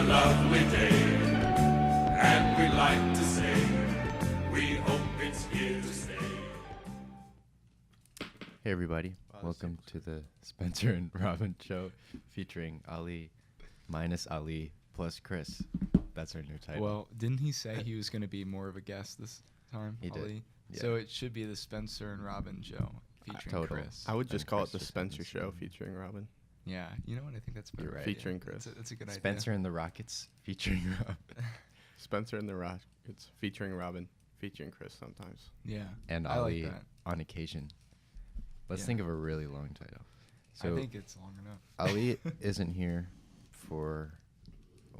lovely day, and we like to say, we hope it's here to stay. Hey everybody, welcome to the Spencer and Robin show featuring Ali minus Ali plus Chris. That's our new title. Well, didn't he say he was going to be more of a guest this time? He Ali? did. Yeah. So it should be the Spencer and Robin show featuring Total. Chris. I would just And call Chris it the just Spencer happens Show to- featuring Robin. Yeah, you know what? I think that's You're better. right. Featuring Chris. That's a good Spencer idea. and the Rockets featuring Rob. Spencer and the Rockets featuring Robin, featuring Chris sometimes. Yeah. And I Ali like that. on occasion. Let's Yeah. think of a really long title. So I think it's long enough. Ali isn't here for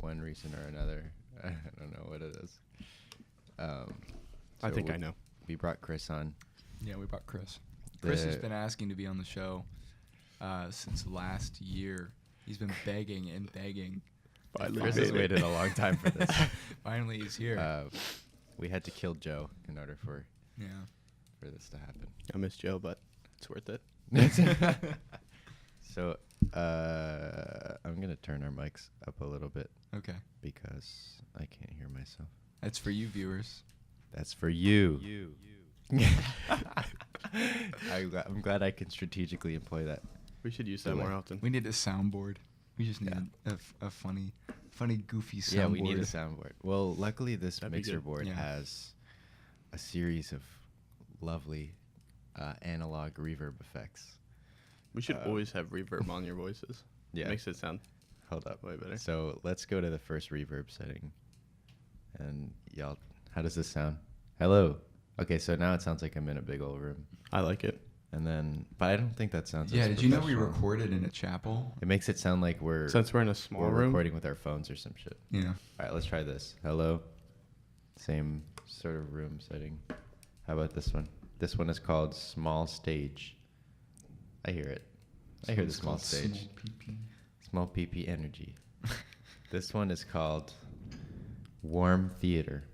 one reason or another. I don't know what it is. I think we- I know. We brought Chris on. Yeah, we brought Chris. Chris has The- been asking to be on the show since last year. He's been begging and begging. Finally Chris made has it. waited a long time for this. Finally, he's here. We had to kill Joe in order for Yeah. this to happen. I miss Joe, but it's worth it. So I'm gonna turn our mics up a little bit Okay. because I can't hear myself. That's for you viewers. That's for you. I'm glad I can strategically employ that. We should use that Delay. more often. We need a soundboard. We just need a funny, goofy soundboard. Yeah, we need a soundboard. Well, luckily this That'd be mixer good. board Yeah. has a series of lovely analog reverb effects. We should always have reverb on your voices. Yeah. Makes it sound Hold up. way better. So let's go to the first reverb setting. And y'all, how does this sound? Hello. Okay, so now it sounds like I'm in a big old room. I like it. And then, but I don't think that sounds. Yeah, as did you know we professional. recorded in a chapel? It makes it sound like we're Since we're in a small we're room, recording with our phones or some shit. Yeah. All right, let's try this. Hello. Same sort of room setting. How about this one? This one is called Small Stage. I hear it. I hear the It's small called stage. Small PP. Small PP energy. This one is called Warm Theater.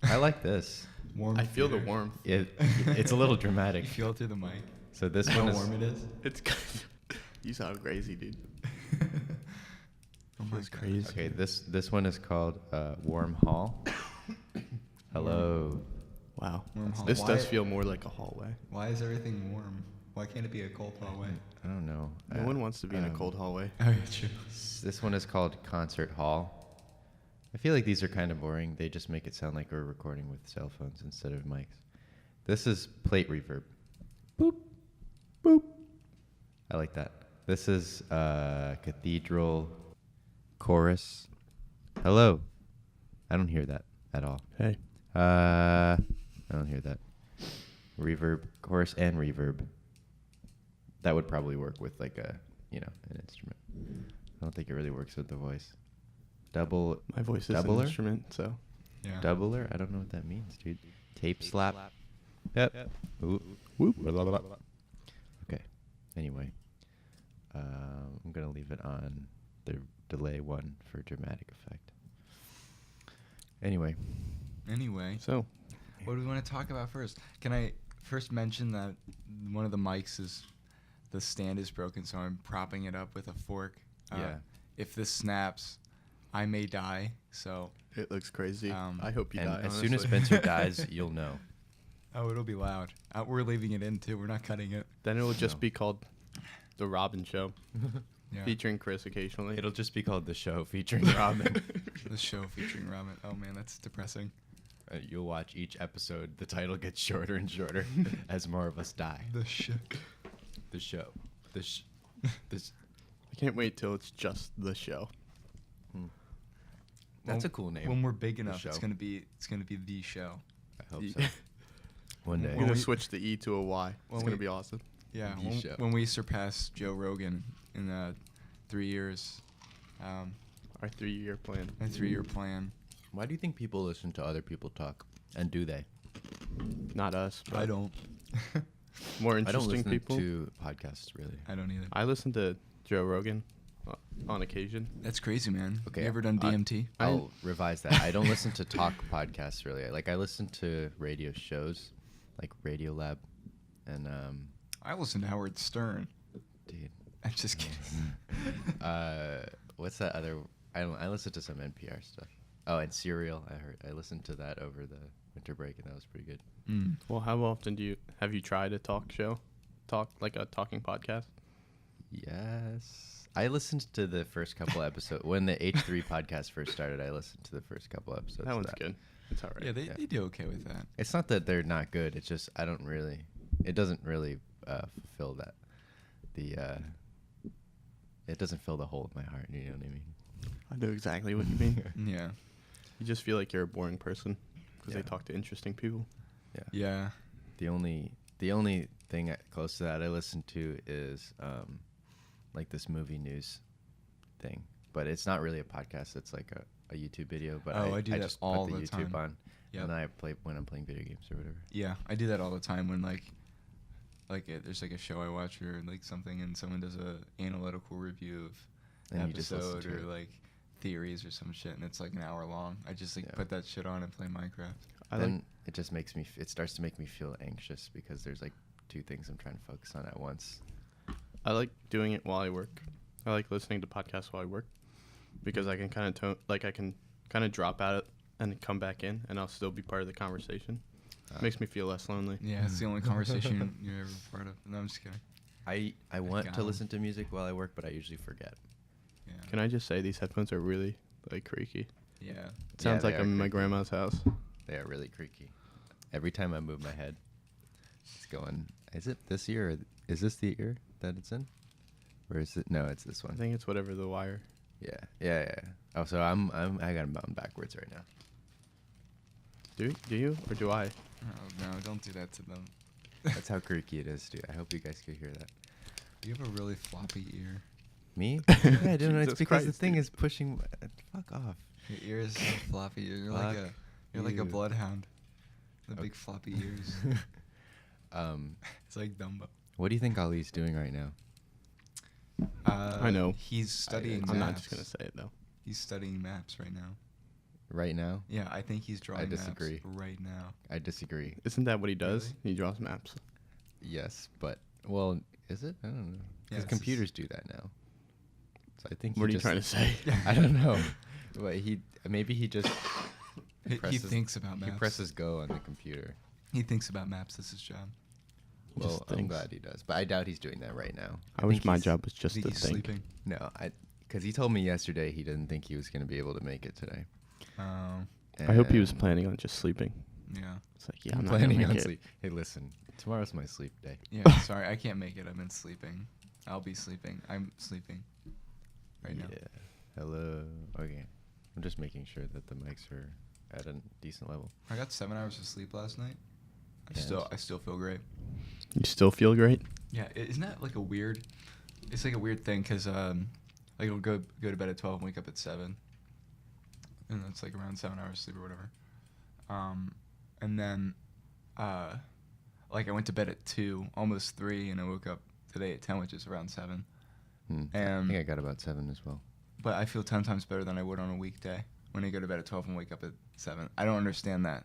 I like this. Warm I feel the theater. warmth. It's a little dramatic. You feel it through the mic. So this How one is warm it is? It's you sound crazy, dude. Oh my Feels God. crazy. okay. This one is called Warm Hall. Hello. Wow. Warm hall. This does Why- feel more like a hallway. Why is everything warm? Why can't it be a cold hallway? I don't know. No one wants to be in a cold hallway. Oh, yeah, true. This one is called Concert Hall. I feel like these are kind of boring. They just make it sound like we're recording with cell phones instead of mics. This is plate reverb. Boop, boop. I like that. This is Cathedral Chorus. Hello. I don't hear that at all. Hey. I don't hear that. Reverb, chorus, and reverb. That would probably work with like an instrument. I don't think it really works with the voice. Double, My voice is Doubler? an instrument, so. Yeah. doubler? I don't know what that means, dude. Tape slap. Yep. Ooh. Whoop. Okay. Anyway, I'm gonna leave it on the delay one for dramatic effect. Anyway, So, What do we want to talk about first? Can I first mention that one of the mics is, the stand is broken, so I'm propping it up with a fork. Yeah. If this snaps, I may die. So. it looks crazy. Um, I hope you and die, as soon as honestly. Spencer dies, you'll know. Oh, it'll be loud. We're leaving it in too. We're not cutting it. Then it will just No. be called The Robin Show, Yeah. featuring Chris occasionally. It'll just be called The Show featuring Robin. The show featuring Robin. Oh man, that's depressing. You'll watch each episode. The title gets shorter and shorter as more of us die. The show. The show. This. I can't wait till it's just The Show. That's a cool name. When we're big The enough, it's show. gonna be the show. I hope Ye- so. One day. We're When gonna we- switch the E to a Y. when It's gonna we- be awesome. Yeah. The show. When we surpass Joe Rogan in 3 years, Our 3-year plan. a 3-year plan. Why do you think people listen to other people talk? And do they? Not us. But don't. More I don't interesting listen people. to podcasts really. I don't either. I listen to Joe Rogan on occasion. That's crazy, man. Okay, You ever done DMT? I'll revise that. I don't listen to talk podcasts really. I listen to radio shows, like Radio Lab, and I listen to Howard Stern. dude, I'm just kidding. what's that other I listen to some NPR stuff. Oh, and Serial. I listened to that over the winter break, and that was pretty good. Mm. Well, how often have you tried a like a talking podcast? Yes. I listened to the first couple episodes. When the H3 podcast first started, I listened to the first couple episodes. That of one's good. It's all right. Yeah, they do okay with that. It's not that they're not good. It's just it doesn't really fulfill that. It doesn't fill the hole in my heart. You know what I mean? I know exactly what you mean. Yeah. You just feel like you're a boring person because Yeah. they talk to interesting people. Yeah. The only thing close to that I listen to is like this movie news thing, but it's not really a podcast. It's like a YouTube video. But I do that just all put the the YouTube time. on, Yep. and then I play when I'm playing video games or whatever. Yeah, I do that all the time when there's like a show I watch or like something, and someone does a analytical review of And an you just listen episode to or it. like theories or some shit, and it's like an hour long. I just Yeah. put that shit on and play Minecraft. Then it just makes me. It starts to make me feel anxious because there's like two things I'm trying to focus on at once. I like doing it while I work. I like listening to podcasts while I work because I can kind of drop out and come back in, and I'll still be part of the conversation. Makes me feel less lonely. Yeah, it's the only conversation you're ever part of. No, I'm just kidding. I want to gone. listen to music while I work, but I usually forget. Yeah. Can I just say these headphones are really like creaky? Yeah. It sounds they like are I'm in my creaky. grandma's house. They are really creaky. Every time I move my head, it's going. Is it this year? Or is this the year that it's in? Or is it? No, it's this I one. think it's whatever the wire. Yeah. Oh, so I got them bound backwards right now. Do you or do I? Oh, no, don't do that to them. That's how creaky it is, dude. I hope you guys could hear that. You have a really floppy ear. Me? Yeah, I don't know. It's Jesus because the Christ, thing dude. is pushing. Fuck off. Your ear is so floppy. You're like a you. bloodhound. The Okay. big floppy ears. It's like Dumbo. What do you think Ali's doing right now? I know. He's studying I'm maps. not just gonna say it though. He's studying maps right now. Right now? Yeah, I think he's drawing disagree. maps right now. I disagree. Isn't that what he does? Really? He draws maps. Yes, but is it? I don't know. Yeah, Because it's computers do that now. So I think. What are you trying to say? I don't know. But maybe he just. He presses- thinks about maps. He presses go on the computer. He thinks about maps. That's his job. Just Well, I'm thinks. glad he does, but I doubt he's doing that right now. I wish think my he's- job was I just think to he's think. sleeping. No, because he told me yesterday he didn't think he was going to be able to make it today. Oh, I hope he was And planning on just sleeping. yeah. It's like, yeah, I'm not planning gonna on make it. sleep. Hey, listen, tomorrow's my sleep day. Yeah, sorry, I can't make it. I've been sleeping. I'll be sleeping. I'm sleeping right now. Yeah. Hello. Okay. I'm just making sure that the mics are at a decent level. I got 7 hours of sleep last night. And? I still feel great. You still feel great? Yeah, isn't that like a weird? It's like a weird thing because like I'll go to bed at 12 and wake up at 7, and that's like around 7 hours sleep or whatever. And then like I went to bed at 2, almost 3, and I woke up today at 10, which is around 7. I And think I got about 7 as well. but I feel 10 times better than I would on a weekday when I go to bed at 12 and wake up at 7. I don't understand that.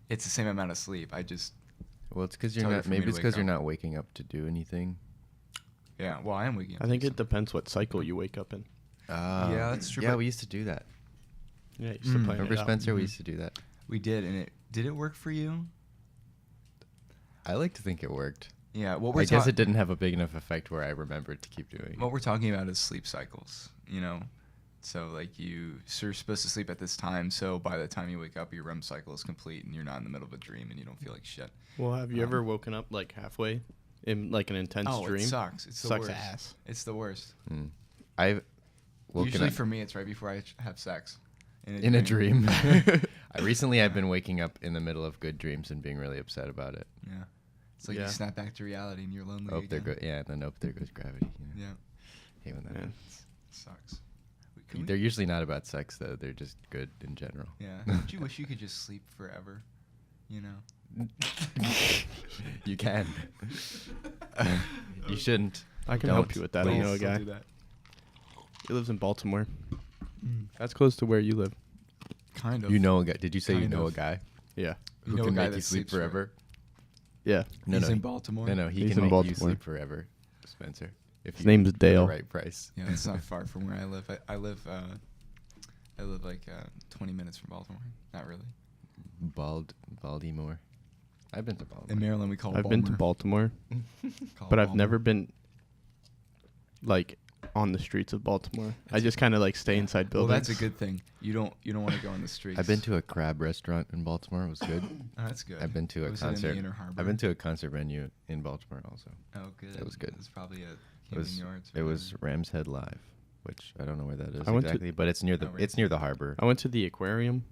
It's the same amount of sleep. I just Well, it's because It's you're harder not. for me Maybe to it's because wake you're up. not waking up to do anything. yeah. Well, I am waking up. I think to it depends what cycle you wake up in. Yeah, that's true, Yeah, but- we used to do that. Yeah, you used to plan Remember it out. Spencer? We Mhm. used to do that. We did, and did it work for you? I like to think it worked. Yeah. What I we're guess ta- it didn't have a big enough effect where I remembered to keep doing What it. we're talking about is sleep cycles. You know, so like you're supposed to sleep at this time, so by the time you wake up, your REM cycle is complete, and you're not in the middle of a dream, and you don't feel like shit. Well, have you ever woken up like halfway in like an intense dream? It sucks. It's the Sucks worst. ass. It's the worst. I've woken Usually up for me, it's right before I have sex. in a dream. Recently, I've been waking up in the middle of good dreams and being really upset about it. Yeah. It's like Yeah. you snap back to reality and you're lonely Oh, there again. go. Yeah, and then there goes gravity. You know? Yeah. Hate when that Yeah. happens. Sucks. Can we- They're usually not about sex though. They're just good in general. Yeah. Don't you wish you could just sleep forever? You know? You can. You shouldn't. I can Don't. help you with that. I Please. know a Don't guy. do that. He lives in Baltimore. Mm. That's close to where you live. Kind of. You know a guy. Did you say you Kind know of. a guy Yeah. You who know a can guy make that you sleep sleeps for- forever? Yeah. No, He's no. in Baltimore. No, he He's can in make you Baltimore. sleep forever, Spencer. If His you name's pay Dale. The right price. Yeah, it's not far from where I live. I live like 20 minutes from Baltimore. Not really. Baltimore. I've been to In Baltimore. Maryland, we call it I've been to Baltimore, Call it but I've Balmer. never been like on the streets of Baltimore. I just kind of like stay inside Well, buildings. that's a good thing. You don't want to go on the streets. I've been to a crab restaurant in Baltimore. It was good. Oh, that's good. I've been to a Was it in the concert. Inner Harbor? I've been to a concert venue in Baltimore also. Oh, good. It was good. It's probably at It Camden was Yards. it was Ram's Head Live, which I don't know where that is I went to- exactly, but it's near the Oh, right. it's near the harbor. I went to the aquarium.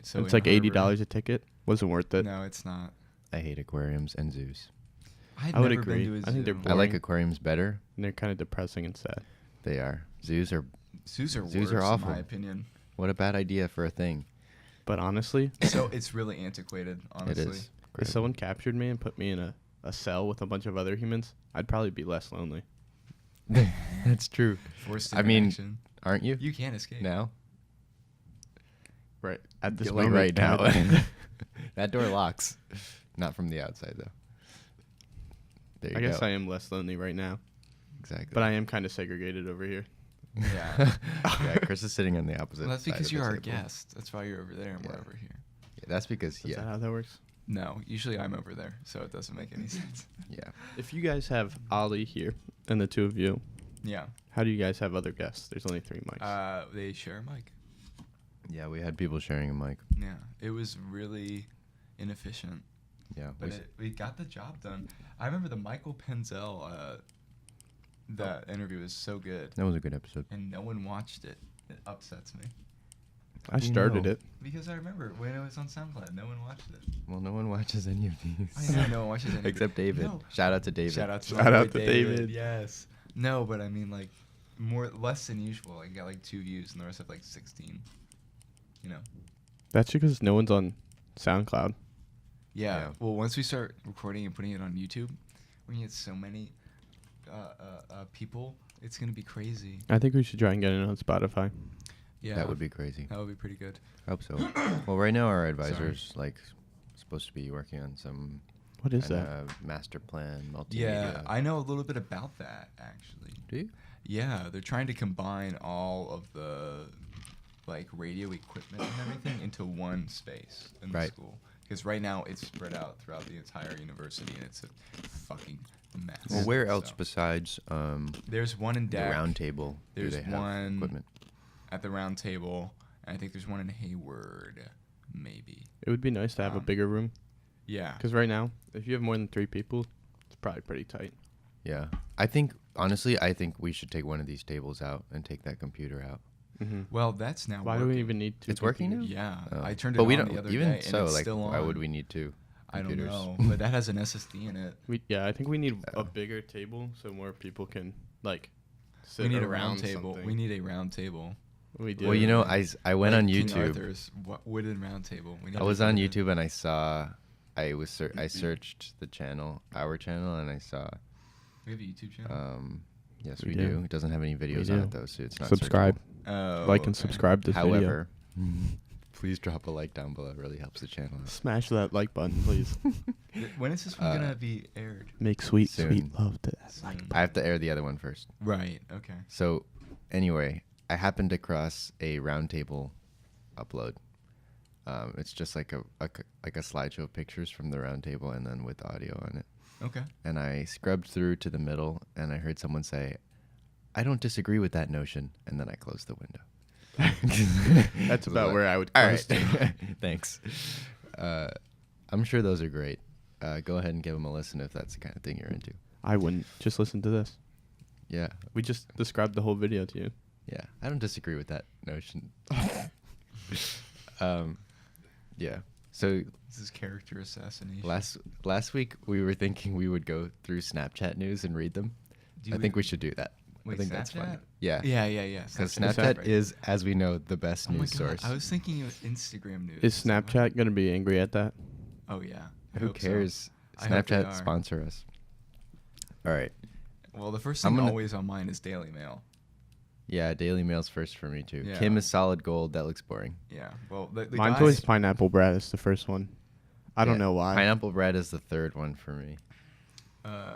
So It's Inner like Harbor- $80 a ticket. Wasn't worth it. No, it's not. I hate aquariums and zoos. I'd I would never agree. Been to a I think they're zoo. I like Boring. aquariums better. And they're kind of depressing and sad. They are. Zoos are. Zoos are Zoos are worse, awful. in my opinion. What a bad idea for a thing. But honestly, So it's really antiquated. Honestly, It is. if someone captured me and put me in a cell with a bunch of other humans, I'd probably be less lonely. That's true. Forced I mean, interaction. Aren't you? You can't escape. Now? Right. At this Yeah, like moment, right now. kinda. That door locks. Not from the outside though. There you I go. guess I am less lonely right now. Exactly. But I am kind of segregated over here. Yeah. Yeah, Chris is sitting on the opposite. Well, that's side because of you're the our table. guest. That's why you're over there and we're Yeah. over here. Yeah, that's because Is that how that works? No, usually I'm over there, so it doesn't make any sense. yeah. If you guys have Ali here and the two of you, Yeah. how do you guys have other guests? There's only 3 mics. They share a mic. Yeah, we had people sharing a mic. Yeah. It was really inefficient, Yeah. but we got the job done. I remember the Michael Penzel. That interview was so good, That was a good episode. and no one watched it. It upsets me I do you started know? it. because I remember when it was on SoundCloud, no one watched it. Well, no one watches any of these. I know no one watches any of it. Except David. No. Shout out to David. Shout out to Shout my out boy to David. Yes. No, but I mean like less than usual. I got like 2 views, and the rest have like 16. You know. That's because no one's on SoundCloud. Yeah. Yeah. Well, once we start recording and putting it on YouTube, we're gonna get so many people. It's gonna be crazy. I think we should try and get it on Spotify. Yeah. That would be crazy. That would be pretty good. I hope so. Well, right now our advisor's like supposed to be working on some What is that? kinda master plan, multimedia. Yeah, I know a little bit about that actually. Do you? Yeah, they're trying to combine all of the like radio equipment and everything into one space in the Right. school. Because right now it's spread out throughout the entire university, and it's a fucking mess. Well, where else So, besides there's one in the DEC, round table do There's they have one equipment? at the round table, and I think there's one in Hayward, maybe. It would be nice to have a bigger room. Yeah. Because right now, if you have more than 3 people, it's probably pretty tight. Yeah. Honestly, I think we should take one of these tables out and take that computer out. Mm-hmm. Well, that's now Why working. do we even need 2 It's working computers? Yeah, Oh. I turned it But we on don't the other even day, so and it's like still on. why would we need 2 I don't computers? know, but that has an SSD in it. Yeah, I think we need Oh. a bigger table so more people can like sit We need a around round table. something. We need a round table. We do. Well, you know, I went Like on King YouTube. Arthur's wooden round table. We I never was on did it. YouTube and I saw I searched the channel, our channel, and I saw We have a YouTube channel. yes We we do. do. It doesn't have any videos on do. it though, so it's not subscribe, Oh, like and okay. subscribe to this video. However, please drop a like down below. It really helps the channel out. Smash that like button, please. When is this one gonna Uh, be aired? Make sweet, Soon. sweet love to that. Soon. I have to air the other one first. Right. Okay. So, anyway, I happened across a roundtable upload. It's just like a slideshow of pictures from the roundtable and then with audio on it. Okay. And I scrubbed through to the middle, and I heard someone say, "I don't disagree with that notion," and then I closed the window. That's about where I would All close right. Thanks. I'm sure those are great. Go ahead and give them a listen if that's the kind of thing you're into. I wouldn't. Just listen to this. Yeah. We just described the whole video to you. Yeah. I don't disagree with that notion. Yeah. So This is character assassination. last week we were thinking we would go through Snapchat news and read them. Do I think we should do that. Wait, I think that's fun. Snapchat? Yeah. Yeah. Because Snapchat, Snapchat right. is, as we know, the best Oh my news God, source. I was thinking of Instagram news. Is Snapchat gonna be angry at that? Oh yeah. I Who hope so. cares? I hope they Snapchat are. sponsor us. All right. Well, the first I'm thing gonna- always on mine is Daily Mail. Yeah, Daily Mail's first for me too. Yeah. Kim is solid gold. That looks boring. Yeah. Well, the Mine's guys, always Pineapple Bread is the first one. I don't Yeah, know why. Pineapple bread is the third one for me.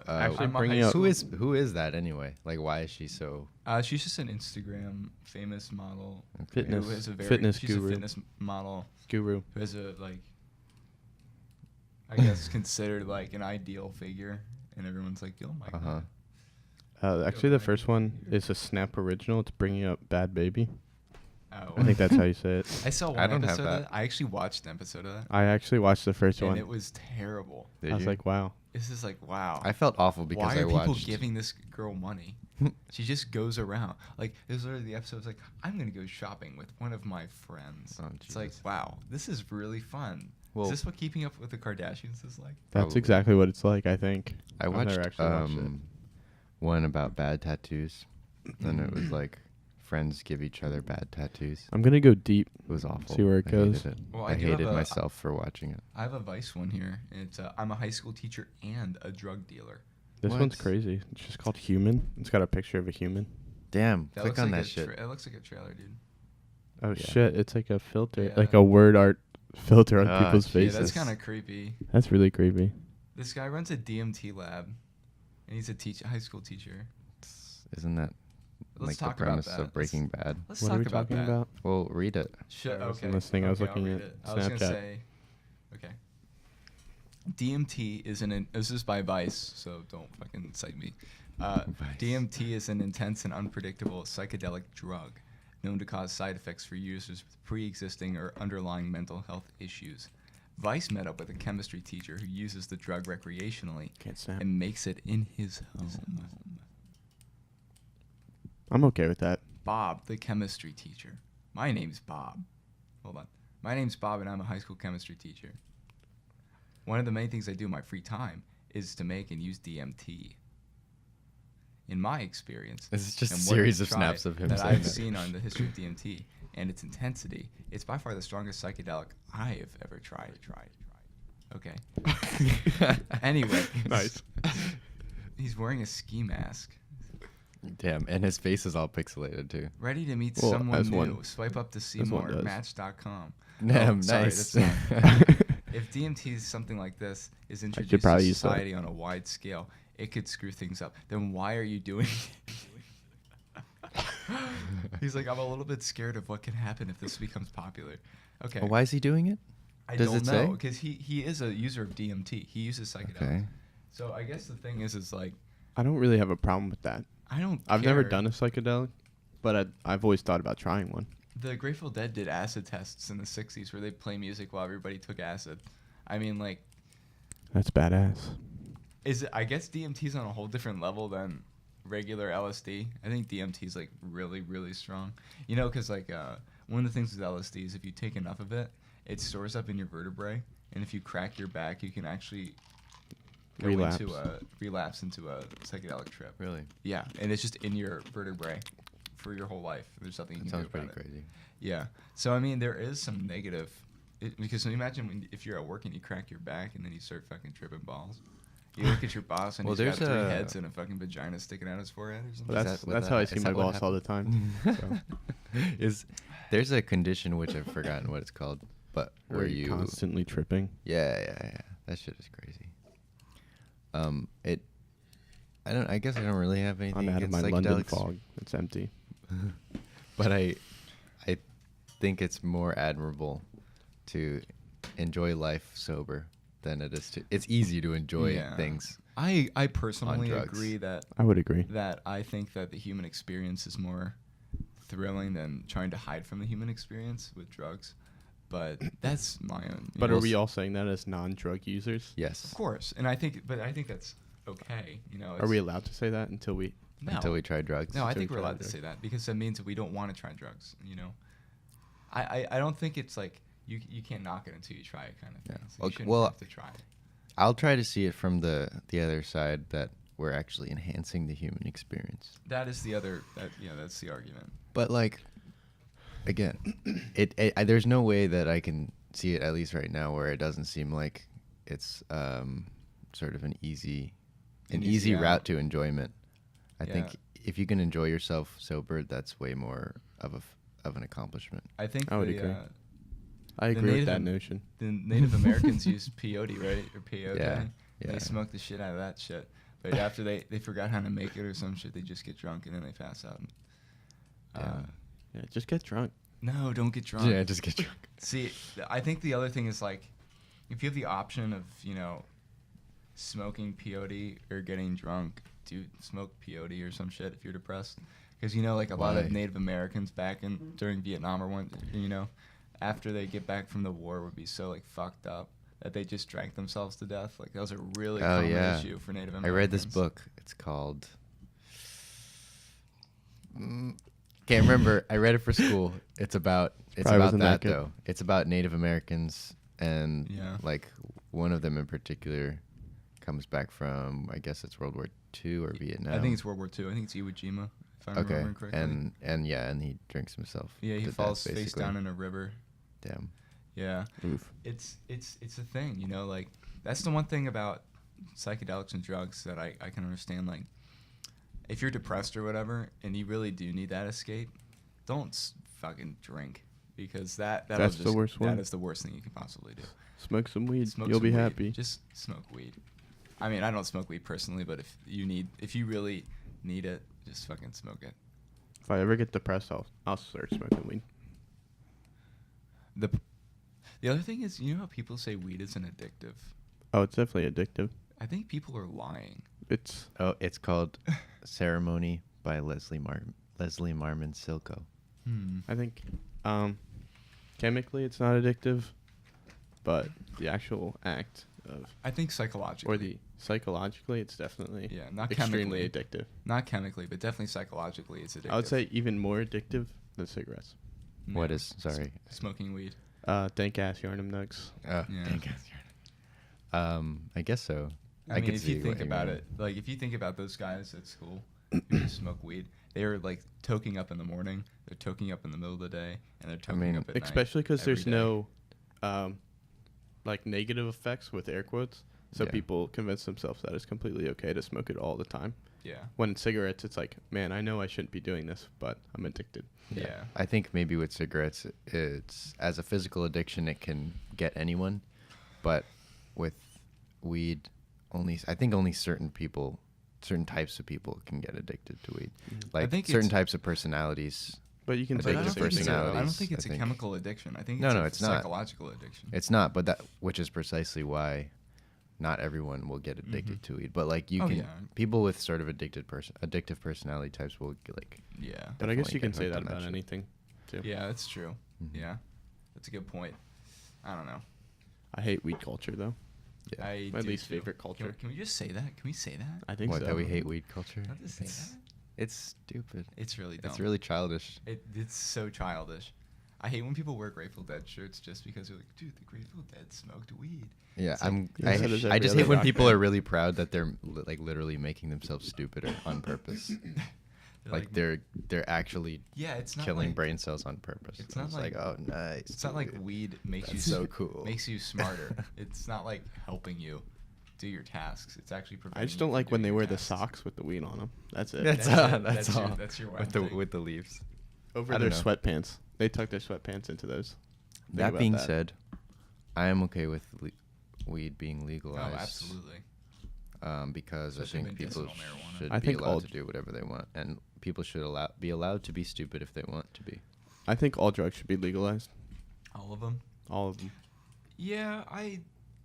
Actually, I'm a bringing high up- school- who is that anyway? Like, why is she so? She's just an Instagram famous model. Fitness- Who is a fitness she's guru. a fitness model Guru. who has a I guess considered like an ideal figure, and everyone's like, "Oh my Uh-huh. god." Actually, the first one is a Snap original. It's bringing up Bad Baby. Oh. I think that's how you say it. I saw one I don't have episode of that. that. I actually watched an episode of that, I actually watched the first and one. it was terrible. Did I was you? like, wow. This is like, wow. I felt awful because Why I are people watched. giving this girl money? She just goes around. Like, it was literally the episode was like, I'm going to go shopping with one of my friends. Oh, it's like, Jesus. wow, this is really fun. Well- is this what Keeping Up with the Kardashians is like? That's Probably. exactly what it's like, I think. I I've never watched actually watched it. one about bad tattoos, and it was like friends give each other bad tattoos. I'm going to go deep. It was awful. See where it I goes. hated it. Well, I I do have hated a- myself for watching it. I have a Vice one here, and it's I'm a high school teacher and a drug dealer. This What? one's crazy. It's just called Human. It's got a picture of a human. Damn, That click looks on like that shit. It looks like a trailer, dude. Oh, Yeah. shit. It's like a filter. Yeah. Like a word art filter on Ah, people's Jesus. Yeah, faces. that's kind of creepy. That's really creepy. This guy runs a DMT lab, and he's a high school teacher. Isn't that Let's like the talk about premise that. of Breaking Bad? Let's What talk are we about talking that. about? Well, read it. Shit, I wasn't okay. listening, I was Okay, I'll looking read at it. I was gonna Snapchat. say, okay. DMT is this is by Vice, so don't fucking cite me. Vice. DMT is an intense and unpredictable psychedelic drug known to cause side effects for users with pre-existing or underlying mental health issues. Vice met up with a chemistry teacher who uses the drug recreationally Can't snap. and makes it in his home. I'm okay with that. Bob, the chemistry teacher. My name's Bob. Hold on. My name's Bob, and I'm a high school chemistry teacher. One of the main things I do in my free time is to make and use DMT. In my experience, This is just a and what series I've of snaps of him that saying I've that. seen on the history of DMT and its intensity, it's by far the strongest psychedelic I have ever tried. Okay. Anyway. Nice. He's wearing a ski mask. Damn, and his face is all pixelated too. Ready to meet Well, someone as new. one- Swipe up to see as one more. does. Match.com. Damn, sorry, nice. that's not- If DMT is something like this is introduced probably to use that. society on a wide scale, it could screw things up. Then why are you doing it? He's like, I'm a little bit scared of what can happen if this becomes popular. Okay. Well, why is he doing it? I does don't it know say? because he is a user of DMT. He uses psychedelics. Okay. So I guess the thing is like I don't really have a problem with that. I don't. I've never care. done a psychedelic, but I've always thought about trying one. The Grateful Dead did acid tests in the 60s where they play music while everybody took acid. I mean, like, That's badass. I guess DMT's on a whole different level than regular LSD. I think DMT's like really, really strong. You know, because like one of the things with LSD is if you take enough of it, it stores up in your vertebrae, and if you crack your back, you can actually go Relapse. relapse into a psychedelic trip. Really? Yeah, and it's just in your vertebrae for your whole life. There's nothing you That can sounds do about pretty it. crazy. Yeah. So I mean, there is some negative, because imagine if you're at work and you crack your back and then you start fucking tripping balls. You look at your boss and Well, he's got there's 3 a- heads and a fucking vagina sticking out his forehead or something. Well, Is that's that what that's how I that- see is my that what boss all the time. So. There's a condition which I've forgotten what it's called, but where you constantly tripping. yeah, that shit is crazy. I guess I don't really have anything I'm out of against my London psychedelics, fog. It's empty. but I think it's more admirable to enjoy life sober than it is to. It's easy to enjoy Yeah. things. I personally drugs. agree that I would agree. I think that the human experience is more thrilling than trying to hide from the human experience with drugs. But that's my own. But you are know, we all saying that as non-drug users? Yes. Of course, and I think that's okay. You know, Are we allowed to say that until we? No. Until we try drugs. No, I Until think we we're try allowed to drugs. say that because that means that we don't want to try drugs. You know, I don't think it's like you can't knock it until you try it kind of thing. Yeah. So you Okay, shouldn't well, have to try it. I'll try to see it from the other side that we're actually enhancing the human experience. That is the other. That's the argument. But like, again, there's no way that I can see it at least right now where it doesn't seem like it's sort of an easy easy route out. to enjoyment. I Yeah. think if you can enjoy yourself sober, that's way more of an accomplishment. I think I would the, agree. I the agree with Native that Am- notion. the Native Americans use peyote, right, or peyote. Yeah, They yeah. smoke the shit out of that shit. But after they forgot how to make it or some shit, they just get drunk and then they pass out. Yeah, just get drunk. No, don't get drunk. Yeah, just get drunk. See, I think the other thing is like, if you have the option of, smoking peyote or getting drunk, do smoke peyote or some shit if you're depressed. Because, like a lot of Why? Native Americans back during Vietnam or one, after they get back from the war would be so like fucked up that they just drank themselves to death. Like that was a really common issue for Native Americans. I read this book. It's called. Can't remember. I read it for school. It's about Probably wasn't that that good. though. It's about Native Americans and Yeah. like one of them in particular comes back from, I guess it's World War II or Vietnam. I think it's World War II. I think it's Iwo Jima, if I'm okay. remembering correctly. And he drinks himself. Yeah, he to death, falls face basically. down in a river. Damn. Yeah. Oof. It's a thing, like that's the one thing about psychedelics and drugs that I can understand. Like, if you're depressed or whatever and you really do need that escape, don't fucking drink, because that's the worst one. That is the worst thing you can possibly do. Smoke some weed. Smoke You'll some be weed. happy. Just smoke weed. I mean, I don't smoke weed personally, but if you really need it, just fucking smoke it. If I ever get depressed, I'll start smoking weed. The other thing is, how people say weed isn't addictive? Oh, it's definitely addictive. I think people are lying. It's It's called Ceremony by Leslie Marmon Silko. I think chemically it's not addictive, but the actual act of I think psychologically. or the psychologically it's definitely not extremely chemically. addictive. Not chemically, but definitely psychologically, it's addictive. I would say even more addictive than cigarettes. Yeah. What is, sorry? Smoking weed. Dank ass yarnum nugs. Oh, Yeah. thank God. I guess so. I mean, could if see you think what about mean. it, like if you think about those guys at school who just smoke weed, they are like toking up in the morning, they're toking up in the middle of the day, and they're toking mean, up at night. Especially because every there's day. no like negative effects with air quotes. So Yeah. people convince themselves that it's completely okay to smoke it all the time. Yeah. When in cigarettes, it's like, man, I know I shouldn't be doing this, but I'm addicted. Yeah. I think maybe with cigarettes, it's as a physical addiction, it can get anyone, but with weed, I think only certain types of people can get addicted to weed. Like think certain it's- types of personalities. But you can But take I the don't same think thing. it's a- I don't personalities, think it's I a think. chemical addiction. I think No, it's no, a it's not. psychological addiction. It's not, but which is precisely why not everyone will get addicted to weed. But like Oh, can, yeah. people with sort of addictive personality types will get, like. Yeah. But I guess definitely you can get say hooked that on that about shit. anything, too. Yeah, that's true. Mhm. Yeah. That's a good point. I don't know. I hate weed culture, though. Yeah. I My do least too. favorite culture. Can we just say that? Can we say that? I think What, so. that we hate weed culture? Not to say that. It's stupid. It's really dumb. It's really childish. It's so childish. I hate when people wear Grateful Dead shirts just because they're like, dude, the Grateful Dead smoked weed. Yeah, It's like- Yeah, so does I every just other hate when rock people band. are really proud that they're like literally making themselves stupider on purpose. Like they're actually yeah, it's not killing like, brain cells on purpose. it's And not like- oh nice. It's not like dude. weed makes you That's so cool. Makes you smarter. It's not like helping you do your tasks. It's actually preventing. I just you don't from like when doing they your wear the tasks. socks with the weed on them. That's it. That's That's all. it. That's That's your- all. that's your one with the thing. with the leaves. Over I their don't know. sweatpants. They tuck their sweatpants into those. Think That about being that. said, I am okay with weed being Oh, legalized. absolutely. Because Especially I think people medicinal marijuana. should I be think allowed all- to do whatever they want, and people should be allowed to be stupid if they want to be. I think all drugs should be legalized. All of them. All of them. Yeah,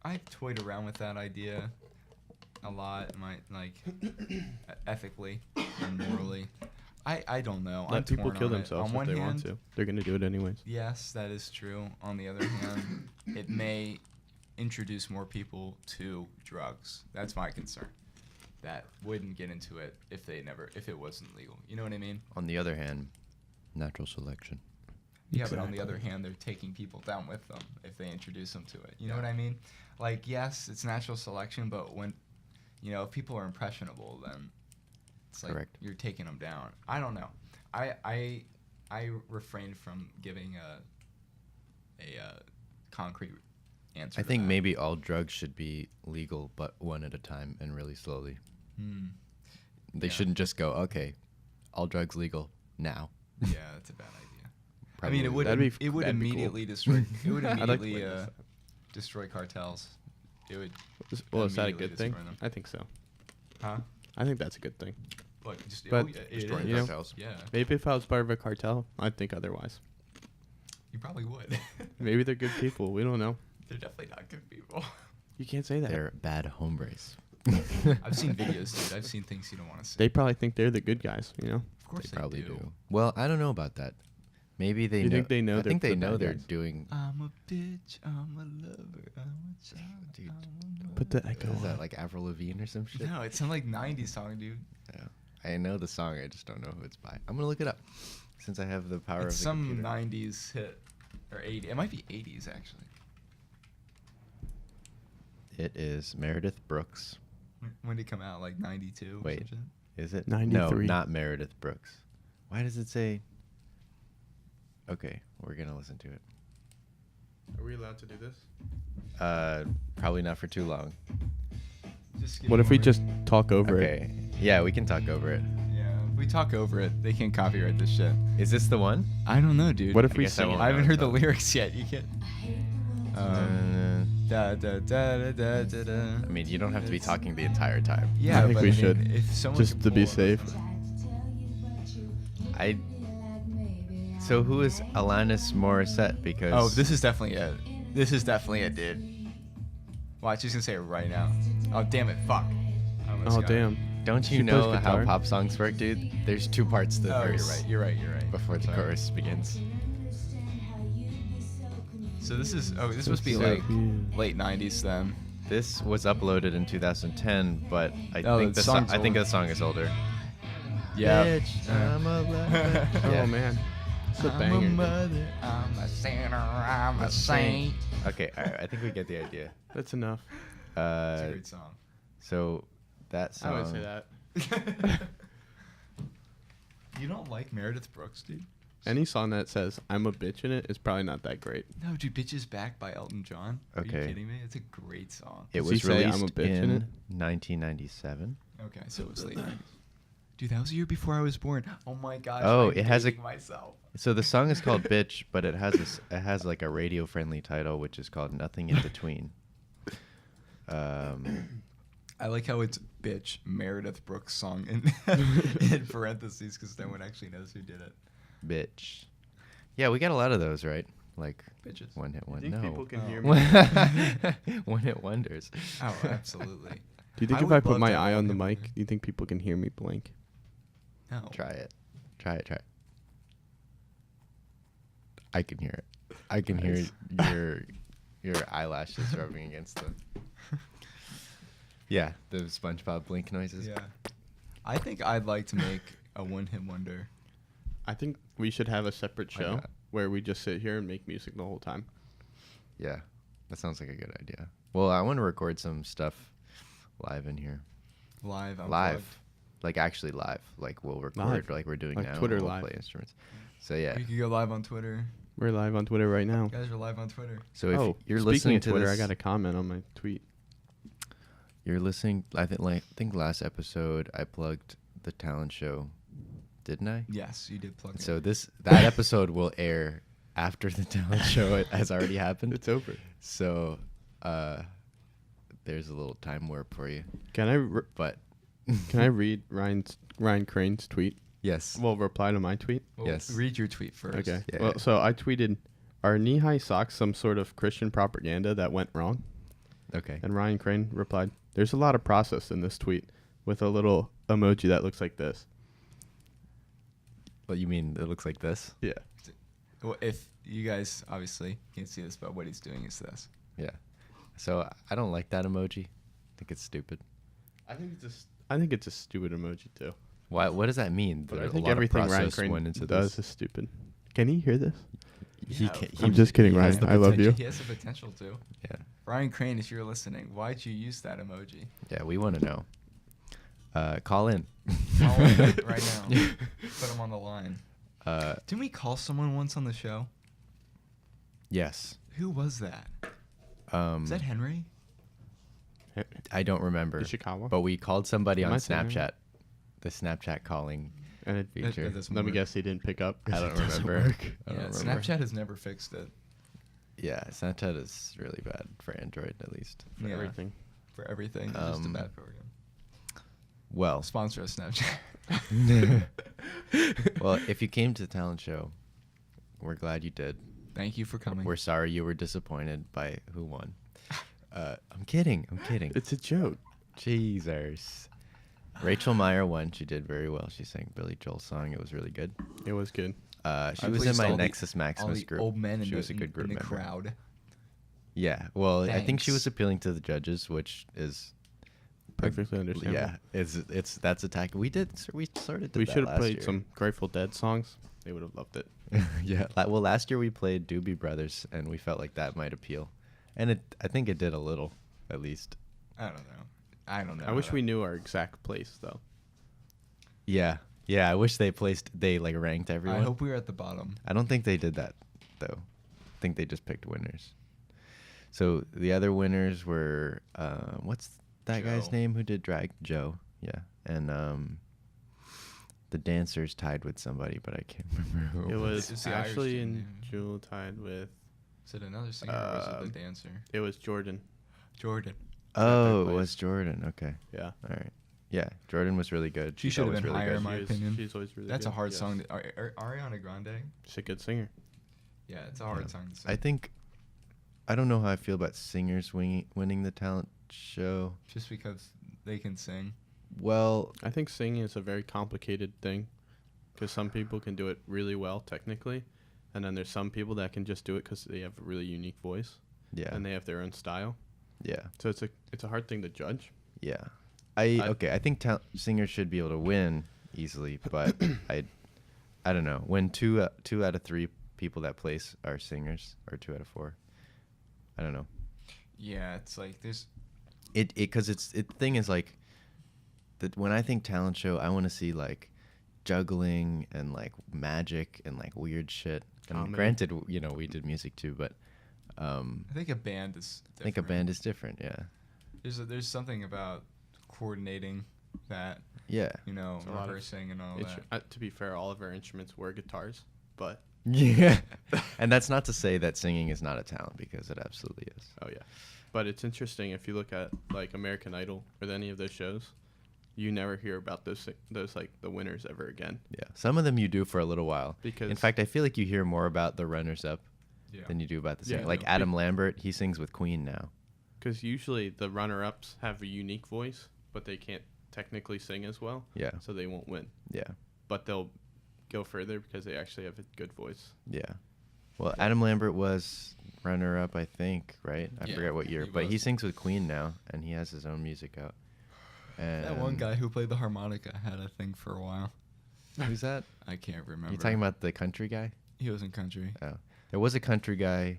I've toyed around with that idea a lot. Ethically and morally. I don't know. I'm Let people torn kill on it. themselves On if one they hand, want to. They're gonna do it anyways. yes, that is true. On the other hand, it may introduce more people to drugs. That's my concern. That wouldn't get into it if it wasn't legal. You know what I mean? On the other hand, natural selection. Yeah, but on the Exactly. other hand, they're taking people down with them if they introduce them to it. You know what I mean? Like, yes, it's natural selection, but when, if people are impressionable, then it's like Correct. you're taking them down. I don't know. I refrained from giving a concrete answer. I to think that. maybe all drugs should be legal, but one at a time and really slowly. They Yeah. shouldn't just go, okay, all drugs legal now. Yeah, that's a bad idea. Probably. It would That'd be- it would that'd be cool. immediately destroy it would I'd like to immediately witness that. destroy cartels. It would. Well, is that a immediately good thing? destroy them. I think so. Huh? I think that's a good thing. What? Just, But it Destroying is. cartels. Yeah, Maybe if I was part of a cartel, I'd think otherwise. you probably would. Maybe they're good people. We don't know. They're definitely not good people. You can't say that. They're bad hombres. I've seen videos, dude. I've seen things you don't want to see. They probably think they're the good guys, you know? Of course They probably do. Well, I don't know about that. Maybe they You know. think they know I think they're they the know bad they're guys? doing. I'm a bitch. I'm a lover. I'm a child. Dude. Put the echo Is that on. like Avril Lavigne or some shit? No, it sounds like 90s song, dude. Yeah. I know the song. I just don't know who it's by. I'm gonna look it up since I have the power It's of the some computer. 90s hit. Or 80. It might be 80s, actually. It is Meredith Brooks. When did it come out? Like 92? Wait. Or some shit? Is it? 93. No, not Meredith Brooks. Why does it say? Okay, we're gonna listen to it. Are we allowed to do this? Probably not for too long. Just What if we over just talk over it? Okay. Yeah, we can talk over it. Yeah, if we talk over it, they can't copyright this shit. Is this the one? I don't know, dude. What if I we guess I sing won't it? I haven't know heard the until- lyrics yet. You can't. Da, da, da, da, da, da, da. I mean, you don't have to be talking the entire time. Yeah, I think but we I mean, should, If someone just could to be pull safe. So who is Alanis Morissette? Because Oh, this is definitely it. This is definitely it, dude. Watch, she's gonna say it right now. Oh, damn it, fuck. I almost Oh, got it. damn. Don't She you plays know how guitar. pop songs work, dude? There's two parts to the Oh, verse you're right. before the Sorry. chorus begins. So this is, this must be So- like late 90s then. This was uploaded in 2010, but I Oh, think the the song. song's I think old. the song is older. Yeah. Bitch, I'm a lover. Oh, Yeah. man. It's a I'm banger. a dude. mother, I'm a sinner, I'm a saint. Okay, all right, I think we get the idea. That's enough. It's a great song. So that I song. would say that. You don't like Meredith Brooks, dude? Any song that says I'm a bitch in it is probably not that great. No, dude, Bitches Back by Elton John. Are you Okay. kidding me? It's a great song. It Does he was say I'm a released bitch in it? 1997. Okay, so it was late 90s. Dude, that was the year before I was born. Oh my gosh. Oh, I'm it has a- dating myself. So the song is called "Bitch," but it has like a radio-friendly title, which is called "Nothing in Between." I like how it's bitch Meredith Brooks song in in parentheses because no one actually knows who did it. Bitch. Yeah, we got a lot of those, right? Like Bitches. one hit one. think No. people can Oh. hear me? One hit wonders. Oh, absolutely. Do you think I if would I put love my to eye have on the him mic, there. do you think people can hear me blink? No. Try it. Try it. I can hear it. I can hear Nice. your eyelashes rubbing against the. Yeah, the SpongeBob blink noises. Yeah. I think I'd like to make a one-hit wonder. I think we should have a separate Why show not? where we just sit here and make music the whole time. Yeah, that sounds like a good idea. Well, I want to record some stuff live in here. Live. Live. Like actually live. Like we'll record Live. like we're doing Like now. Twitter we'll live. play instruments. So yeah. You could go live on Twitter. We're live on Twitter right now. You guys are live on Twitter. So if you're speaking listening of to Twitter, this, I got a comment on my tweet. you're listening. I think last episode I plugged the talent show, didn't I? Yes, you did plug it. So that episode will air after the talent show has already happened. It's over. So there's a little time warp for you. Can I But can I read Ryan Crane's tweet? yes. Well, reply to my tweet. Well, yes. Read your tweet first. Okay. Yeah. Well, so I tweeted, "Are knee-high socks some sort of Christian propaganda that went wrong?" Okay. And Ryan Crane replied, "There's a lot of process in this tweet," with a little emoji that looks like this. Well, you mean it looks like this? Yeah. Well, if you guys obviously can't see this, but what he's doing is this. Yeah. So I don't like that emoji. I think it's stupid. I think it's a stupid emoji too. Why? What does that mean? But I There's a think lot of everything Ryan process Crane went into does this. is stupid. Can he hear this? Yeah, I'm just kidding, he has Ryan. the I love potential- you. He has the potential to. Yeah. Ryan Crane, if you're listening, why'd you use that emoji? Yeah, we want to know. Call in. Call him right now. Put him on the line. Uh, Didn't we call someone once on the show? yes. Who was that? Is that Henry? I don't remember. Ishikawa? But we called somebody Am on I saying it Snapchat. The Snapchat calling And it, feature. that doesn't let me work. guess, he didn't pick up. I 'cause don't it doesn't remember. work. I don't Yeah, remember. Snapchat has never fixed it. Yeah, Snapchat is really bad for Android, at least. For Yeah. everything. For everything. It's just a Um, bad program. Well, Sponsor us, Snapchat. well, if you came to the talent show, we're glad you did. Thank you for coming. We're sorry you were disappointed by who won. I'm kidding. It's a joke. Jesus. Rachel Meyer won. She did very well. She sang Billy Joel's song. It was really good. It was good. She I was in pleased my all the- Nexus all Maximus the group. old men She in was the, a good group in the member. crowd. Yeah. Well, I think she was Thanks. appealing to the judges, which is Perfectly understandable. yeah. That's attack. We sort of did We that should have last played year. some Grateful Dead songs. They would have loved it. Yeah. Well, last year we played Doobie Brothers, and we felt like that might appeal, and I think it did a little, at least. I don't know. I wish we knew our exact place though. Yeah. I wish they like ranked everyone. I hope we were at the bottom. I don't think they did that, though. I think they just picked winners. So the other winners were, what's that guy's Joe. name who did drag? Joe, yeah. And the dancers tied with somebody, but I can't remember who. It was It's the Irish Ashley dude, and yeah. Jewel tied with. Is it another singer or was it the dancer? It was Jordan. Jordan. Oh, it place. was Jordan. Okay. Yeah. All right. Yeah, Jordan was really good. She She's should have always been really higher good. in my opinion. She's always really That's good. a hard Yes. song. Ariana Grande. She's a good singer. Yeah, it's a hard Yeah. song to sing. I think, I don't know how I feel about singers winning the talent show. Just because they can sing. Well, I think singing is a very complicated thing because some people can do it really well technically, and then there's some people that can just do it because they have a really unique voice yeah. and they have their own style. Yeah. So it's a hard thing to judge. Yeah. I think singers should be able to win easily, but I don't know. When two out of 3 people that place are singers, or 2 out of 4, I don't know. Yeah, it's like there's. Because the thing is like that when I think talent show, I want to see like juggling and like magic and like weird shit. And Comedy. granted, we did music too, but I think a band is. I think a different. band is different. Yeah. There's something about coordinating that Yeah. It's a lot of rehearsing and all that. To be fair, all of our instruments were guitars, but Yeah. And that's not to say that singing is not a talent, because it absolutely is. oh yeah. But it's interesting if you look at like American Idol or any of those shows, you never hear about those like the winners ever again. Yeah. Some of them you do for a little while. Because In fact, I feel like you hear more about the runners up Yeah. than you do about the Yeah, singer. Like no. Adam Lambert, he sings with Queen now. Because usually the runner-ups have a unique voice, but they can't technically sing as well, Yeah. so they won't win. Yeah. But they'll go further because they actually have a good voice. Yeah. Well, Adam Lambert was runner up, I think, right? I Yeah, forget what year, he but he was. sings with Queen now, and he has his own music out. And That one guy who played the harmonica had a thing for a while. Who's that? I can't remember. You talking about the country guy? He was in country. Oh, there was a country guy.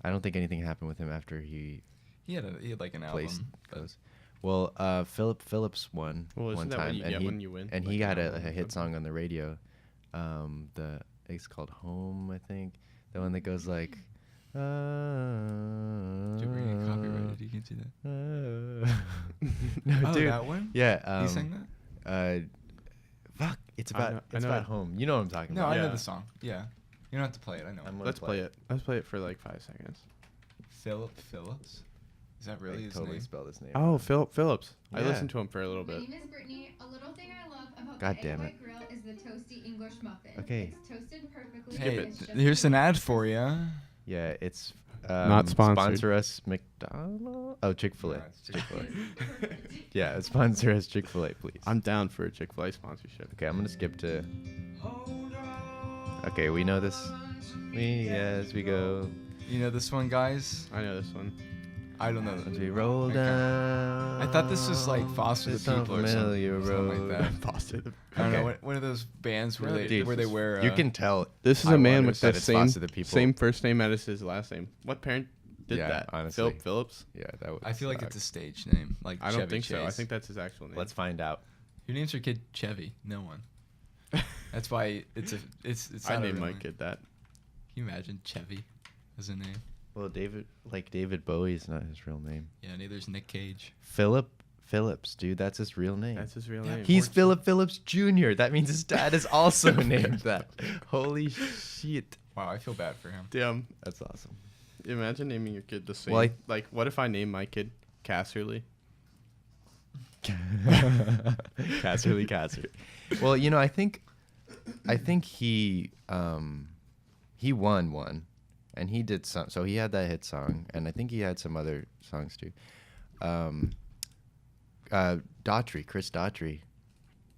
I don't think anything happened with him after he He had like an placed album. but- those. Well, Philip Phillips won Well, isn't one that what time, you and get he when you win? and he Like got an a album or hit something? song on the radio. It's called Home, I think. The one that goes like. Dude, we're getting copyrighted. You can see that. No, Oh, dude. that one? Yeah. He sang that? Fuck. It's I about know- I it's know about it. home. You know what I'm talking No, about. I know Yeah. the song. Yeah. You don't have to play it. I know. I'm gonna Let's play it. Let's play it for like 5 seconds. Philip Phillips? Is that really I his totally name? spelled his name. Oh, wrong. Philip Phillips. I Yeah. listened to him for a little My bit. name is Brittany. A little thing I love about God the damn Egg it. White Grill is the toasty English muffin. Okay. It's toasted perfectly. Hey, It's just here's an ad perfect. for you. Yeah, it's Not sponsored. Sponsor us, McDonald's. Oh, Chick-fil-A. No, it's Chick-fil-A. Perfect. Yeah, sponsor us, Chick-fil-A, please. I'm down for a Chick-fil-A sponsorship. Okay, I'm gonna skip to. Okay, we know this. We as we go, You know this one, guys? I know this one. I don't know. as we roll Okay. down. I thought this was like Foster the this People or unfamiliar something like that. Foster the I don't know, Okay. one of those bands where No, they dude, where they wear. You can tell. This is I a man wonder with that the it's same Foster the People. same first name as his last name. What parent did Yeah, that? honestly. Philip Phillips? Yeah, that would. I feel like suck. it's a stage name, like I don't Chevy think so. I Chase. think that's his actual name. Let's find out. Who names your kid Chevy? No one. That's why it's I not a named real my name. kid that. Can you imagine Chevy as a name? Well, David Bowie is not his real name. Yeah, neither's Nick Cage. Philip Phillips, dude, that's his real name. That's his real Yeah, name. He's Philip Phillips Jr. That means his dad is also named that. Holy shit. Wow, I feel bad for him. Damn. That's awesome. Imagine naming your kid the same. Well, like, what if I name my kid Casserly? Casterly Casser. Well, I think he won one, and he did some. So he had that hit song, and I think he had some other songs too. Daughtry, Chris Daughtry.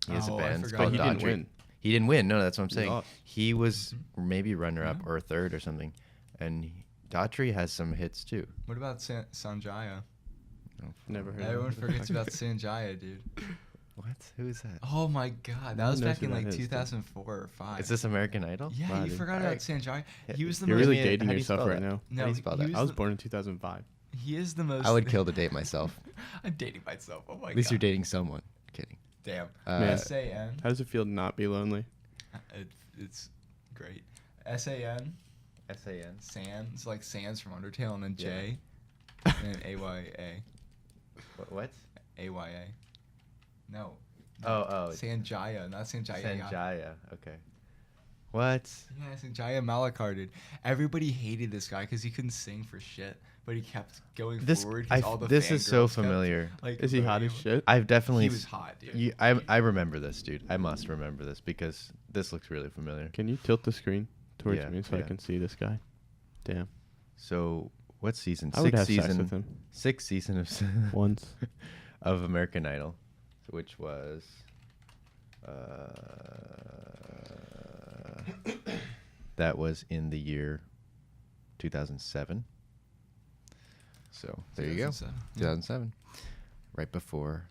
He has a Oh, I band forgot called But he didn't Daughtry. win. He didn't win. No, that's what I'm He saying. lost. He was maybe runner-up Yeah. or third or something, and Daughtry has some hits too. What about Sanjaya? Never heard. Everyone of him. forgets about Sanjaya, dude. What? Who is that? Oh my God, that Who was knows back who in that like is, dude? 2004 or 5. Is this American Idol? Yeah, Wow, you dude. forgot about Sanjaya. He was the You're most. really How do dating you yourself spell right that? now. No, How do you spell he that? was I was the- born in 2005. He is the most. I would kill to date myself. I'm dating myself. Oh my At least God. you're dating someone. Kidding. Damn. Man. SAN. How does it feel to not be lonely? It's great. SAN. S-A-N. Sans like Sans from Undertale, and then Yeah. J. And AYA. What? AYA. No. Oh. Sanjaya, not Sanjaya. Sanjaya. Okay. What? Yeah, Sanjaya Malakar, dude. Everybody hated this guy because he couldn't sing for shit, but he kept going forward. 'Cause all the This is so fangirls kept, familiar. like, Is he hot voting as him. shit? I've definitely. He was hot, dude. I remember this, dude. I must remember this because this looks really familiar. Can you tilt the screen towards Yeah, me so I yeah. can see this guy? Damn. So, what season? I would have Sixth sex season. with him Sixth season of once. of American Idol, which was that was in the year 2007. So there you go, 2007. 2007, right before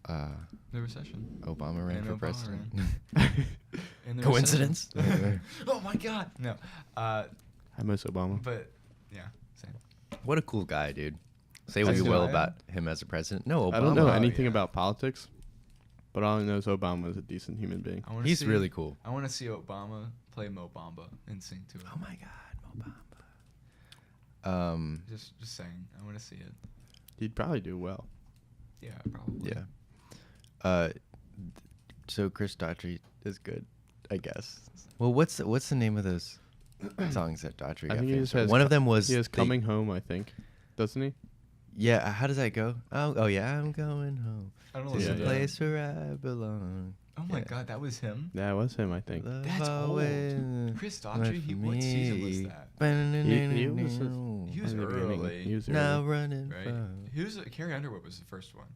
The recession. Obama ran And for Obama president. In the Coincidence? recession. Oh my God. No. I miss Obama. But yeah, same. What a cool guy, dude. Say what you Sanjaya? will about him as a president. No, Obama. I don't know Oh, anything yeah. about politics, but all I know is Obama is a decent human being. I wanna He's see, really cool. I want to see Obama play Mo Bamba and sing to it. Oh my God, Obama. Just saying. I want to see it. He'd probably do well. Yeah, probably. Yeah. So Chris Daughtry is good, I guess. Well, what's the name of those songs that Daughtry I got think he famous just for? has One of them was He is the- Coming Home, I think. Doesn't he? Yeah, how does that go? Oh yeah, I'm going home I don't to listen the to yeah. that. place where I belong. Oh my Yeah. God, that was him. Yeah, it was him, I think. Love That's old. always Chris Daughtry. What season was that? He was He was in the beginning. early. He was Now early. running. Right. from- Carrie Underwood was the first one.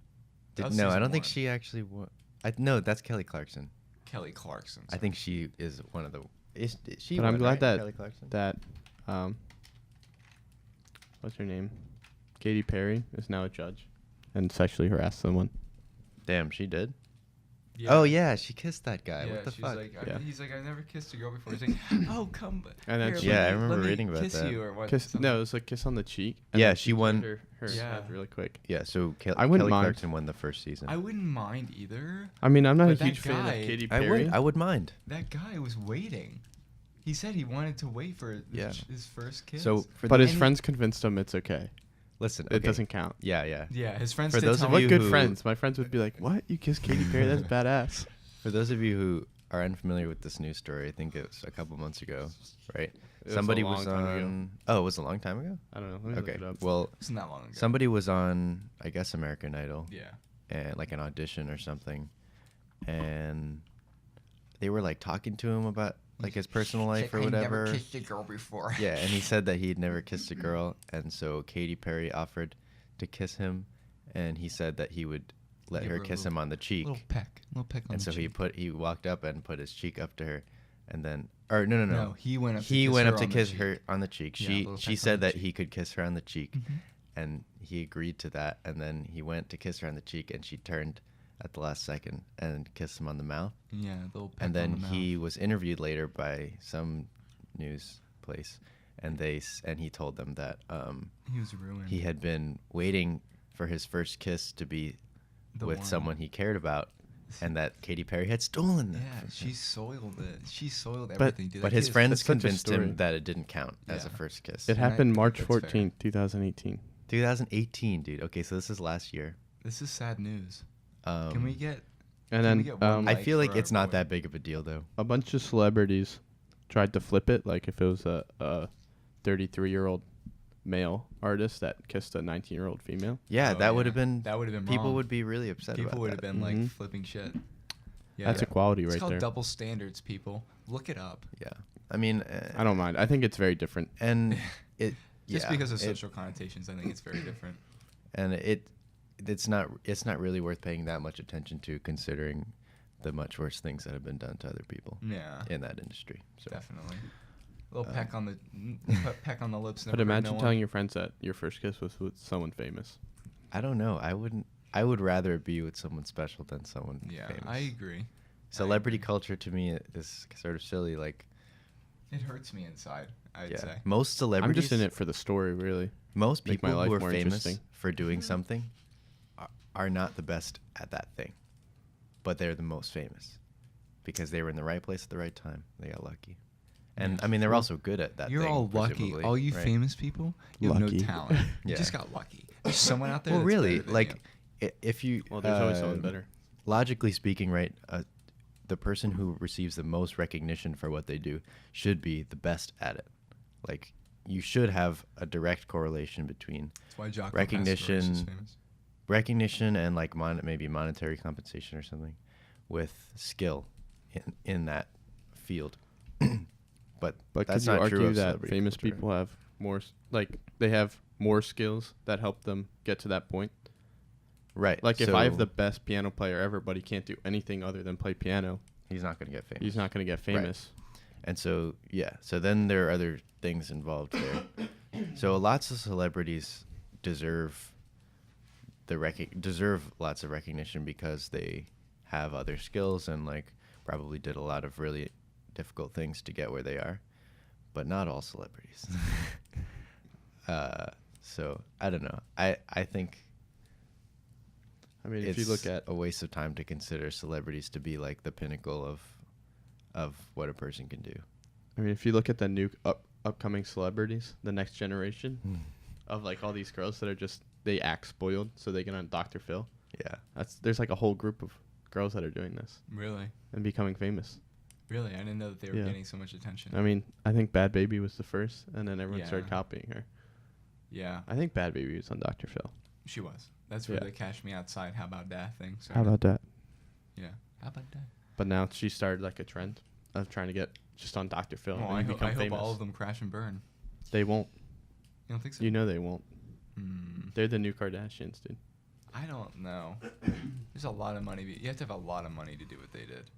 Did- That was no, I season don't think 1. she actually won. No, that's Kelly Clarkson. Kelly Clarkson. I think she is one of the. Is she? But I'm won, glad right? that Kelly Clarkson? what's her name? Katy Perry is now a judge and sexually harassed someone. Damn, she did. Yeah. Oh yeah, she kissed that guy. Yeah, What the she's fuck? like, Yeah. he's like, I never kissed a girl before. He's like, oh, come. And then here, she- Yeah, let I me- remember let me reading about kiss that. You or what? Kiss? something. No, it was like kiss on the cheek. And Yeah, then she turned won- Her Yeah. head really quick. Yeah, so I wouldn't Kelly mind. Clarkson won the first season. I wouldn't mind either. I mean, I'm not But a that huge fan guy- of Katy I Perry. would mind. That guy was waiting. He said he wanted to wait for Yeah. his first kiss. So, for But the- his And he- friends convinced him it's okay. listen, It okay. doesn't count. Yeah, yeah. yeah, his friends For did those tell of me- you What good who- friends? My friends would be like, "What? You kissed Katy Perry? That's badass." For those of you who are unfamiliar with this news story, I think it was a couple months ago, right? It was a Somebody long was time ago. on. Oh, it was a long time ago. I don't know. Let me look Okay. it up. Well, It wasn't that long ago. somebody was on, I guess, American Idol, Yeah. and like an audition or something, and they were like talking to him about like his personal life or whatever. Never kissed a girl before. Yeah, and he said that he'd never kissed a girl, and so Katy Perry offered to kiss him, and he said that he would let Give her her a kiss little- him on the cheek. Little peck on And the so cheek. he walked up and put his cheek up to her, and then no, No, he went up. he to kiss went her up to on the kiss cheek. her on the cheek. Yeah, She little peck on said the that cheek. he could kiss her on the cheek, Mhm. and he agreed to that. And then he went to kiss her on the cheek, and she turned at the last second and kissed him on the mouth. Yeah, little peck And then on the he mouth. was interviewed later by some news place, and he told them that He was ruined. he had been waiting for his first kiss to be The with one. someone he cared about, and that Katy Perry had stolen that. Yeah, from she him. soiled it. She soiled everything. dude. But That his kid is- friends that's such a convinced story. him that it didn't count as a Yeah. first kiss. It And I happened think March that's fair. 14th, 2018. 2018, dude. Okay, so this is last year. This is sad news. Um, Can we get? And Can we then get one I like feel like for it's our not boy? that big of a deal, though. a bunch of celebrities tried to flip it, like if it was a 33-year-old male artist that kissed a 19-year-old female. Yeah, Oh, that would yeah. have been. That would have been People wrong. would be really upset People about would have that. been like Mhm. flipping shit. Yeah. That's equality It's right called there. double standards, people. Look it up. Yeah, I mean, I don't mind. I think it's very different. and it Just yeah, because of it- social connotations, I think it's very different. and it's not really worth paying that much attention to, considering the much worse things that have been done to other people Yeah. in that industry. So Definitely. A little Uh, peck on the peck on the lips. But never hurt imagine no one. telling your friends that your first kiss was with someone famous. I don't know. I would rather be with someone special than someone Yeah, famous. I agree. Celebrity I agree. culture to me is sort of silly. Like, It hurts me inside. I'd yeah, say. most I'm celebrities. just in it for the story, really. Most make my people life who are more famous interesting. for doing something are not the best at that thing, but they're the most famous because they were in the right place at the right time. They got lucky, and Yeah. I mean th're also good at that. You're thing, all lucky. presumably, All you right? famous people, you have Lucky. no talent. You Yeah. just got lucky. There's someone out there. Well, that's really, better than like you. if you Well, there's always someone better. Logically speaking, right? The person who receives the most recognition for what they do should be the best at it. Like, you should have a direct correlation between That's why Jocko recognition- Pastorius is famous. recognition and like maybe monetary compensation or something with skill in that field. but But that's could you not true argue of that celebrity famous culture. people have more, they have more skills that help them get to that point? Right. Like, if I have so the best piano player ever, but he can't do anything other than play piano, he's not going to get famous. he's not going to get famous. And so, yeah, so then there are other things involved there. So lots of celebrities deserve deserve lots of recognition because they have other skills and like probably did a lot of really difficult things to get where they are, but not all celebrities. So I don't know. I think I mean, it's if you look at, a waste of time to consider celebrities to be like the pinnacle of what a person can do. if you look at the new upcoming celebrities, the next generation of like all these girls that are just, they act spoiled so they get on Dr. Phil. Yeah. There's like a whole group of girls that are doing this Really, and becoming famous. really, I didn't know that they were Yeah. getting so much attention. I mean, I think Bad Baby was the first, and then everyone started Yeah. copying her. Yeah, I think Bad Baby was on Dr. Phil. she was. That's where Yeah. the "Cash Me Outside, How About That" thing. How started. about that? Yeah, how about that? But now she started like a trend of trying to get just on Dr. Phil Well, and I become hope famous. all of them crash and burn. They won't. You don't think so? You know they won't. Hmm. They're the new Kardashians, dude. I don't know. There's a lot of money. You have to have a lot of money to do what they did.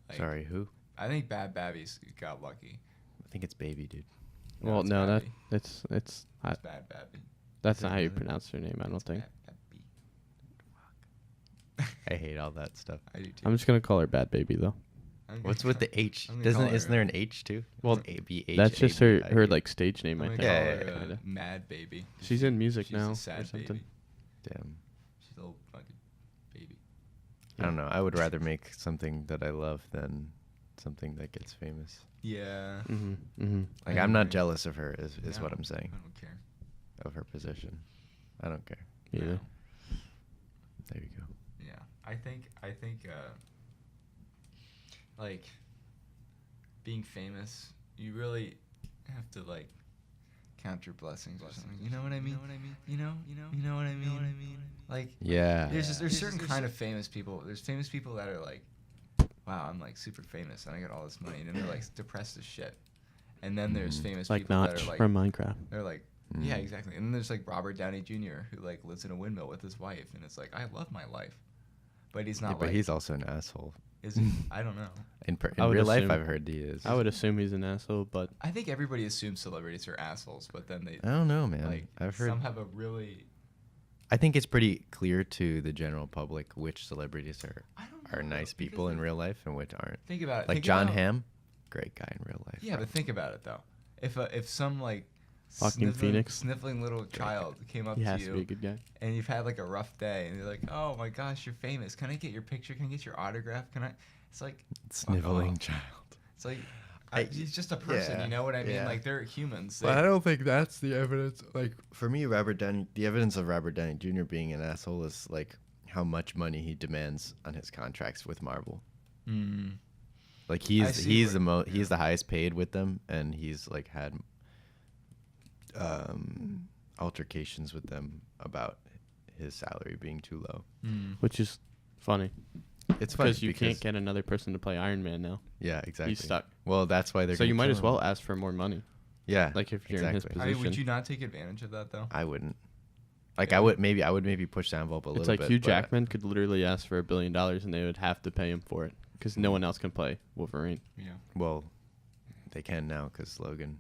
Like, Sorry, who? I think Bad Babbies got lucky. I think it's Baby, dude. Well, it's no, Babby. it's It's Bad Babby. that's Is not it how you really? pronounce her name. I don't It's think. Bad Babby. I hate all that stuff. I do too. I'm just gonna call her Bad Baby though. I'm gonna What's with call- the H? I'm gonna call Isn't her, there an H too? Well, A B H. That's just her like stage I'm name, I gonna think. call Yeah, her yeah, Kinda. Mad Baby. She's in music She's now a or sad something. baby. Damn. She's a little fucking baby. I don't know. I would rather make something that I love than something that gets famous. Yeah. Mm-hmm. Mm-hmm. Like, I I'm not agree. jealous of her. Is what No, I'm saying. I don't care. Of her position. I don't care. Yeah. No. There you go. Yeah. I think like being famous, you really have to like count your blessings or something. You know what I mean? You know what I mean? Like Yeah. there's certain kind of famous people. There's famous people that are like, wow, I'm like super famous and I got all this money, and then they're like depressed as shit. And then there's famous Like people that Notch are like from Minecraft. they're like, yeah, Mm. exactly. And then there's like Robert Downey Jr. who like lives in a windmill with his wife, and it's like, I love my life, but he's Yeah, not but like. he's also an asshole. Is he? I don't know. In I would real life, assume- I've heard he is. I would assume he's an asshole, but I think everybody assumes celebrities are assholes, but then they I don't know, man. like I've heard. some have a really. I think it's pretty clear to the general public which celebrities I don't are know, nice because, people in like, real life and which aren't. Think about it. Like think John about- Hamm, great guy in real life. Yeah, but think about it though. If some like Fucking Phoenix. sniffling little child came up he to has to be a you good guy. and you've had like a rough day, and you're like, oh my gosh, you're famous. Can I get your picture? Can I get your autograph? Can I? It's like Sniveling off. child. It's like I- he's just a person. yeah, You know what I mean? yeah. Like they're humans. But They- I don't think that's the evidence. Like for me, the evidence of Robert Downey Jr. being an asshole is like how much money he demands on his contracts with Marvel. Mm. Like I see he's where- he's the highest paid with them, and he's like had altercations with them about his salary being too low. Which is funny. It's funny Because you can't get another person to play Iron Man now. Yeah, exactly. He's stuck. Well, that's why they're. So you gonna might kill as well him. ask for more money. Yeah, Like if you're in his exactly. position. Would you not take advantage of that though? I wouldn't. Like Yeah. I would maybe push the envelope a little It's like bit. Hugh but Jackman could literally ask for $1 billion and they would have to pay him for it because no one else can play Wolverine. Yeah. Well, they can now because Logan.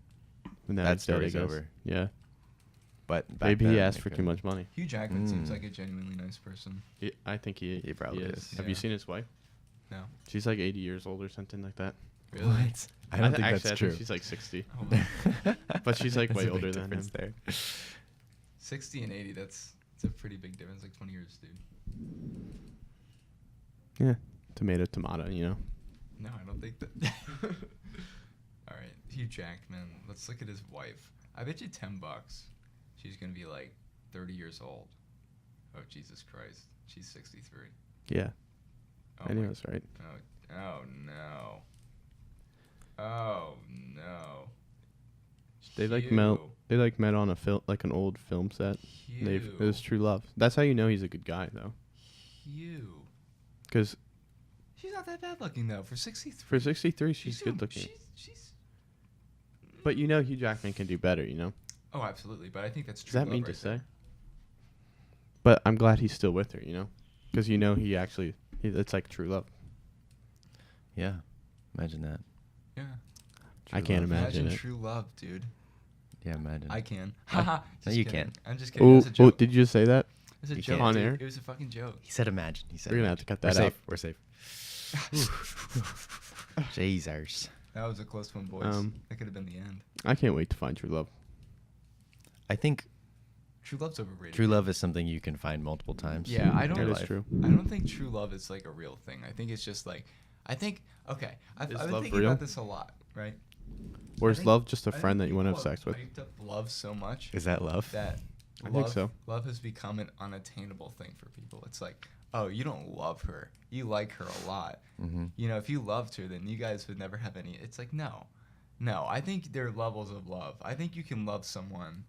And now That he's dead, I story's guess. over. Yeah. But back Maybe he then, asked they for too couldn't. much money. Hugh Jackman seems Mm. like a genuinely nice person. I think he probably is. is. Have you Yeah. seen his wife? No. She's like 80 years old or something like that. Really? What? I don't think actually, that's I true. think she's like 60. Oh, But she's like There's way a big older than difference him. there. 60 and 80, that's a pretty big difference, like 20 years, dude. Yeah. Tomato, you know. No, I don't think that. All right, Hugh Jackman. Let's look at his wife. I bet you $10. She's gonna be like 30 years old. Oh Jesus Christ, she's 63. Yeah. Oh I knew my- it was right. Oh no. Oh no. They like Hugh. They like met on a film, like an old film set. It was true love. That's how you know he's a good guy, though. Hugh. Because She's not that bad looking though. For 63. for 63, she's doing- good looking. She's. But you know, Hugh Jackman can do better. You know. Oh, absolutely. But I think that's true. Does that love mean right to there. say? But I'm glad he's still with her. You know, because you know it's like true love. Yeah, imagine that. Yeah. I can't love. imagine it. true love, dude. Yeah, imagine. I can. No, Haha. Just you kidding. can't. I'm just kidding. It Oh, was a joke. did you just say that? It was a You joke. can't. On dude. air? It was a fucking joke. He said imagine. He said We're gonna have to imagine. cut that out. We're safe. Jesus. That was a close one, boys. That could have been the end. I can't wait to find true love. I think True love's overrated. true love is something you can find multiple times. Yeah, I in don't. your That is life. true. I don't think true love is like a real thing. I think it's just like, I've Is been love thinking real? about this a lot, right? Or I is think- love just a I think friend that you want to have people sex with? hyped up love so much Is that love? that I love, think so. love has become an unattainable thing for people. It's like, oh, you don't love her. You like her a lot. Mm-hmm. You know, if you loved her, then you guys would never have any. It's like, no. I think there are levels of love. I think you can love someone.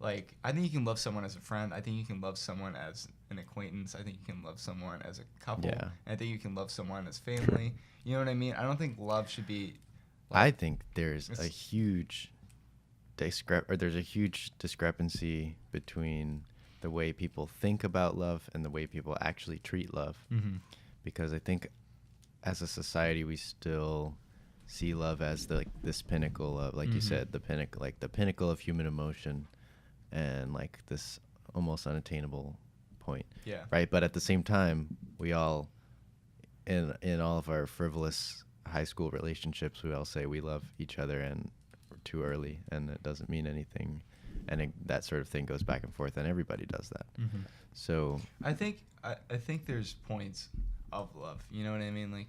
Like, I think you can love someone as a friend. I think you can love someone as an acquaintance. I think you can love someone as a couple. Yeah. And I think you can love someone as family. You know what I mean? I don't think love should be. I think there's a It's- huge there's a huge discrepancy between the way people think about love and the way people actually treat love. Mm-hmm. Because I think as a society we still see love as this pinnacle of, like you Mhm. said, the pinnacle of human emotion, and like this almost unattainable point. Yeah. Right? But at the same time, we all in all of our frivolous high school relationships, we all say we love each other and too early, and it doesn't mean anything, and that sort of thing goes back and forth, and everybody does that. Mm-hmm. So I think there's points of love. You know what I mean? Like,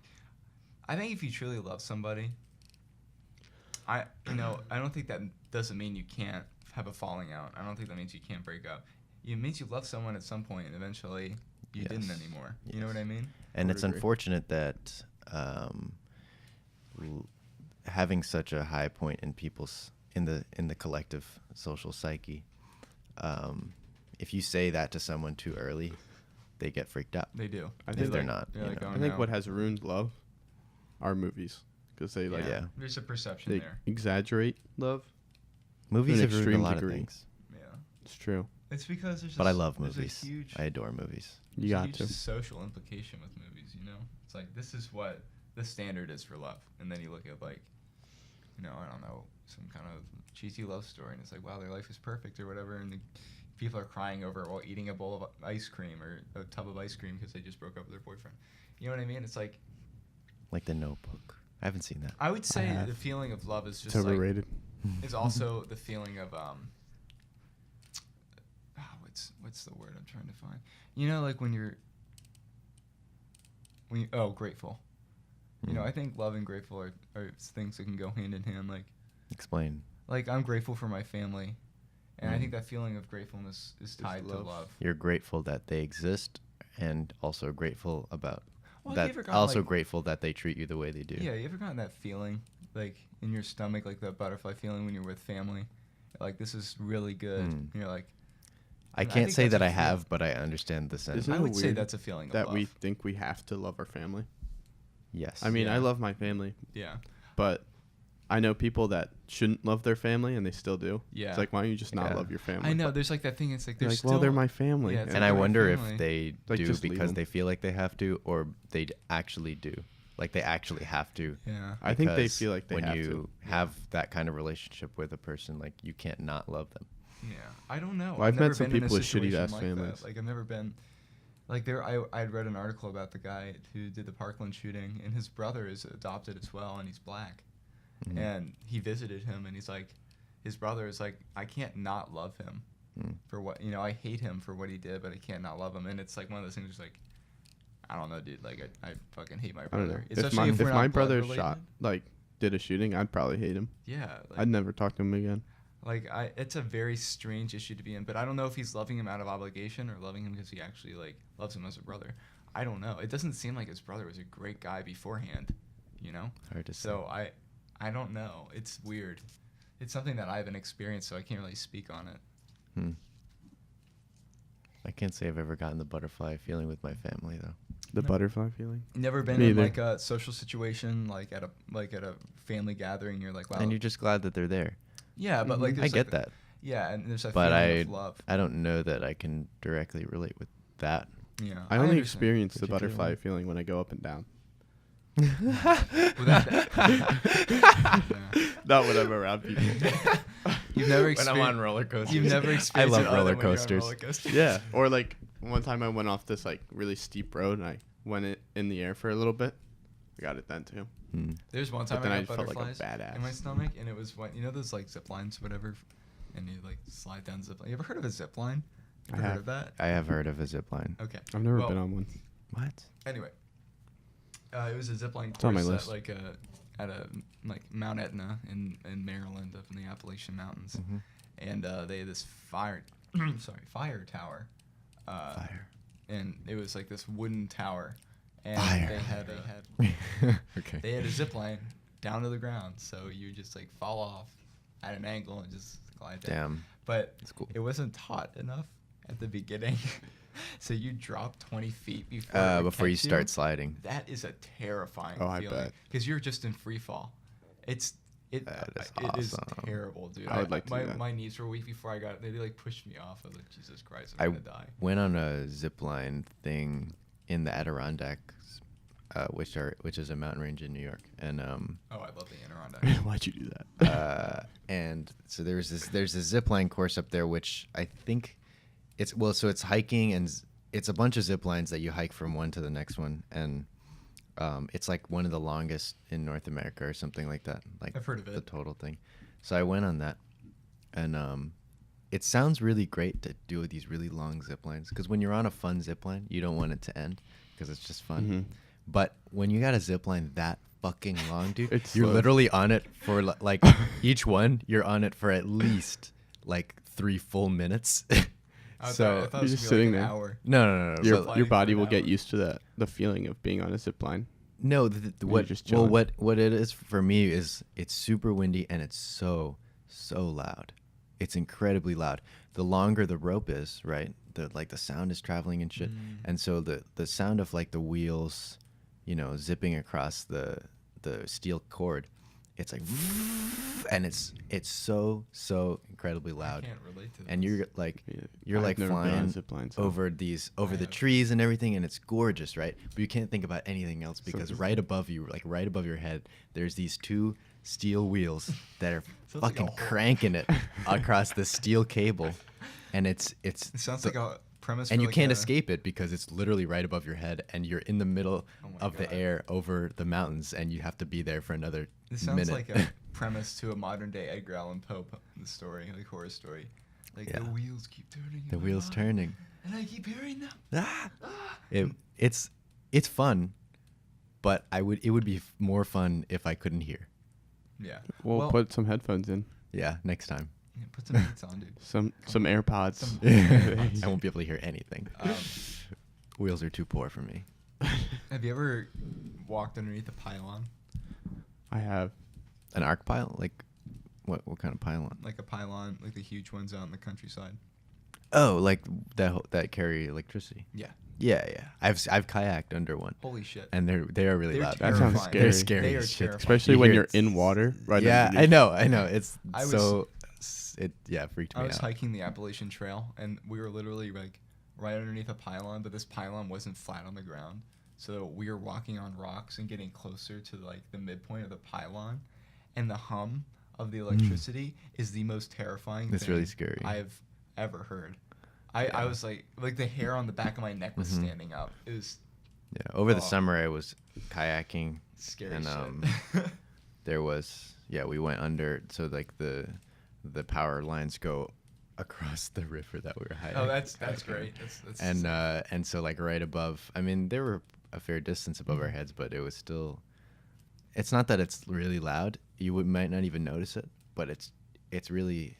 I think if you truly love somebody, I don't think that doesn't mean you can't have a falling out. I don't think that means you can't break up. It means you love someone at some point, and eventually you Yes. didn't anymore. You know Yes. what I mean? and would it's agree. unfortunate that having such a high point in people's in the collective social psyche, if you say that to someone too early, they get freaked out. They do. I If think they're like- not, they're you like, know. oh, I think no. what has ruined love are movies because they like Yeah. There's a perception they there. exaggerate love. Movies an have ruined a extreme lot degree. of things, Yeah. It's true. It's because but I love there's movies. A huge, I adore movies. You there's a got huge to. social implication with movies. You know, it's like this is what the standard is for love, and then you look at like, I don't know, some kind of cheesy love story, and it's like, wow, their life is perfect or whatever, and people are crying over it while eating a bowl of ice cream or a tub of ice cream because they just broke up with their boyfriend. You know what I mean? It's like, Like The Notebook. I haven't seen that. I would say have. the feeling of love is It's just like overrated. is also the feeling of what's the word I'm trying to find? You know, like when you're grateful. You know, I think love and grateful are things that can go hand in hand. Explain. Like I'm grateful for my family, and I Mm. think that feeling of gratefulness is tied to love. love. You're grateful that they exist, and also grateful about Well, have you that. ever gotten, Also like- grateful that they treat you the way they do. Yeah, you ever gotten that feeling, like in your stomach, like that butterfly feeling when you're with family, Like, this is really good. And you're like, I And I can't think say that's that a I feel- have, but I understand the sentiment. Isn't I it would say weird that's a feeling of that love. we think we have to love our family? Yes. I mean, I Yeah. love my family, Yeah. but I know people that shouldn't love their family and they still do. Yeah. It's like, why don't you just not Yeah. love your family? I know. There's like that thing. It's like They're they're like, still. well, they're my family. Yeah, it's And like I they're my wonder family. if they Like, do just leave because them. they feel like they have to, or they actually do. Like they actually have to. Yeah. I think they because feel like they when have you to. have that kind of relationship with a person, like you can't not love them. Yeah. I don't know. Well, I've met never some been in a people with shitty situation ass like families. That. Like, I've never been. Like, I'd read an article about the guy who did the Parkland shooting, and his brother is adopted as well, and he's black. Mhm. And he visited him, and he's like, his brother is like, I can't not love him for what, I hate him for what he did, but I can't not love him. And it's like one of those things, like, I don't know, dude. Like, I fucking hate my I don't know. brother. If Especially my, we're if my not brother blood shot, related. did a shooting, I'd probably hate him. Yeah. Like, I'd never talk to him again. Like, it's a very strange issue to be in, but I don't know if he's loving him out of obligation or loving him because he actually, like, loves him as a brother. I don't know. It doesn't seem like his brother was a great guy beforehand, Hard to say. So I don't know. It's weird. It's something that I haven't experienced, so I can't really speak on it. I can't say I've ever gotten the butterfly feeling with my family though. The No. butterfly feeling. Never been Me in either. like a social situation, like at a family gathering. You're like, wow. And you're just glad that they're there. yeah, but like Mhm. I there's, get like, that. Yeah, and there's a But feeling of love. I don't know that I can directly relate with that. Yeah, I only understand. experience the Particularly. butterfly feeling when I go up and down. Well, Yeah. Not when I'm around people. You've never When I'm experienced. on roller coasters. You've never I experienced. love it other roller when you're on coasters. roller coasters. Yeah, or like one time I went off this like really steep road and I went in the air for a little bit. I got it then too. There's one time But then I I got felt like a butterflies badass. in my stomach, and it was when those like zip lines, whatever, and you like slide down zip line. You ever heard of a zip line? I Ever heard have. of that? I have heard of a zip line. Okay. I've never Well, been on one. What? Anyway, it was a zip line on my course list. at a like Mount Etna in Maryland, up in the Appalachian Mountains, Mhm. and they had this fire tower. Fire. And it was like this wooden tower, and Fire. they had Okay. they had a zip line down to the ground, so you just like fall off at an angle and just glide down. Damn. But That's cool. it wasn't taught enough at the beginning, so you drop 20 feet before Before you start sliding. That is a terrifying Oh, I feeling bet. because you're just in free fall. It is awesome. terrible, dude. I would like to do my that. my knees were weak before I got it. They like pushed me off. I was like, Jesus Christ, I I'm gonna die. went on a zip line thing in the Adirondacks, which is a mountain range in New York, and Oh, I love the Adirondacks. Why'd you do that? and so there's a zip line course up there, which I think so it's hiking and it's a bunch of zip lines that you hike from one to the next one, and it's like one of the longest in North America or something like that. Like I've heard of the it. total thing. So I went on that, and it sounds really great to do these really long zip lines because when you're on a fun zip line, you don't want it to end because it's just fun. Mhm. But when you got a zip line that fucking long, dude, It's you're slow. literally on it for like each one. You're on it for at least like 3 full minutes. I So thought it you're was just gonna be sitting like there. an hour. no. Your So, Flying your for body an will get hour. used to the feeling of being on a zip line. no, what just well chilling. what it is for me is it's super windy and it's so loud. It's incredibly loud. The longer the rope is, right? The sound is traveling and shit. And so the sound of like the wheels, zipping across the steel cord, it's like and it's so incredibly I loud. can't relate to this. And you're like Yeah, you're I've like never been on a flying zip line, so- over the have. trees and everything, and it's gorgeous, right? But you can't think about anything else because just- right above you, like right above your head, there's these 2 steel wheels that are Sounds like a fucking whole- cranking it across the steel cable, and it's It sounds the- like a premise. and for you like can't a- escape it because it's literally right above your head, and you're in the middle Oh my of the God. air over the mountains, and you have to be there for another This sounds minute. like a premise to a modern day Edgar Allan Poe story, like horror story. Like Yeah. the wheels keep turning. in the my wheels mind, turning. and I keep hearing them. Ah! Ah! It's fun, but it would be more fun if I couldn't hear. Yeah. Well, put some headphones in, Yeah, next time. yeah, put some beats on, dude. some AirPods. Some- I won't be able to hear anything. Wheels are too poor for me. Have you ever walked underneath a pylon? I have. An arc pile, like What kind of pylon? Like a pylon, like the huge ones out in the countryside. Oh, like that carry electricity. Yeah. Yeah, yeah. I've kayaked under one, Holy shit. and they are really They're loud. That sounds terrifying. scary. They're scary. They are as shit. terrifying. Especially You when hear you're it in water. Right yeah, underneath. I know. It's I was- so it freaked me I was out. hiking the Appalachian Trail, and we were literally like right underneath a pylon, but this pylon wasn't flat on the ground. So we were walking on rocks and getting closer to like the midpoint of the pylon, and the hum of the electricity is the most terrifying It's thing really scary. I've ever heard. I was like the hair on the back of my neck was standing up. It was Yeah, over the Oh. summer I was kayaking, scary and shit. there was we went under, so like the power lines go across the river that we were hiking. Oh, that's great. That's And so like right above, I mean there were a fair distance above our heads, but it was still. It's not that it's really loud. You might not even notice it, but it's really.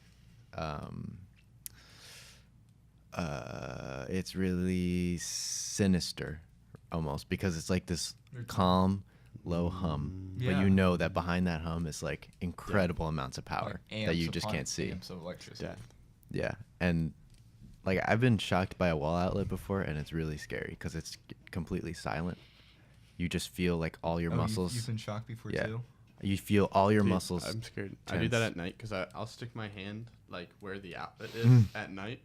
It's really sinister, almost, because it's like this calm, low hum, but Yeah. you know that behind that hum is like incredible amounts of power like that you amps just upon can't see. amps of electricity. Yeah, and like I've been shocked by a wall outlet before, and it's really scary because it's completely silent. You just feel like all your Oh, muscles. You've been shocked before Yeah. too. You feel all your Dude, muscles. I'm scared. I do that tense. at night because I'll stick my hand like where the outlet is at night,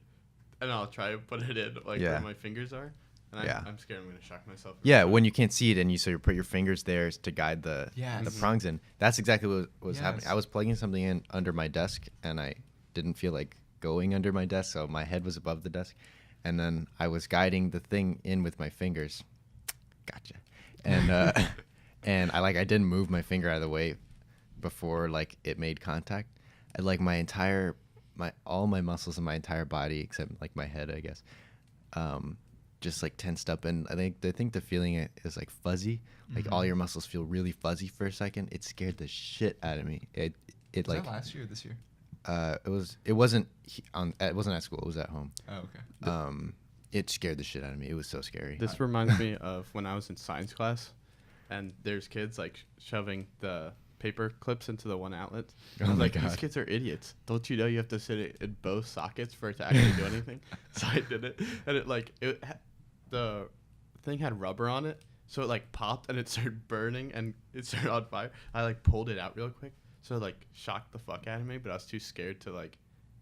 and I'll try to put it in like Yeah. where my fingers are. And Yeah. I'm scared I'm gonna shock myself. Yeah, when you can't see it, and you put your fingers there to guide the Yes. prongs in. That's exactly what was happening. Yes. I was plugging something in under my desk, and I didn't feel like going under my desk, so my head was above the desk, and then I was guiding the thing in with my fingers. Gotcha. And and I didn't move my finger out of the way before like it made contact. And like all my muscles in my entire body except like my head, I guess. Just like tensed up, and I think the feeling is like fuzzy, like all your muscles feel really fuzzy for a second. It scared the shit out of me. It Was like that last year or this year? it wasn't at school. It was at home. Oh, okay. It scared the shit out of me. It was so scary. This reminds me of when I was in science class, and there's kids like shoving the paper clips into the one outlet. Oh I was my like, these God. kids are idiots. Don't you know you have to sit it in both sockets for it to actually do anything? So I did it, and the thing had rubber on it, so it like popped and it started burning and it started on fire. I like pulled it out real quick, so it like shocked the fuck out of me, but I was too scared to like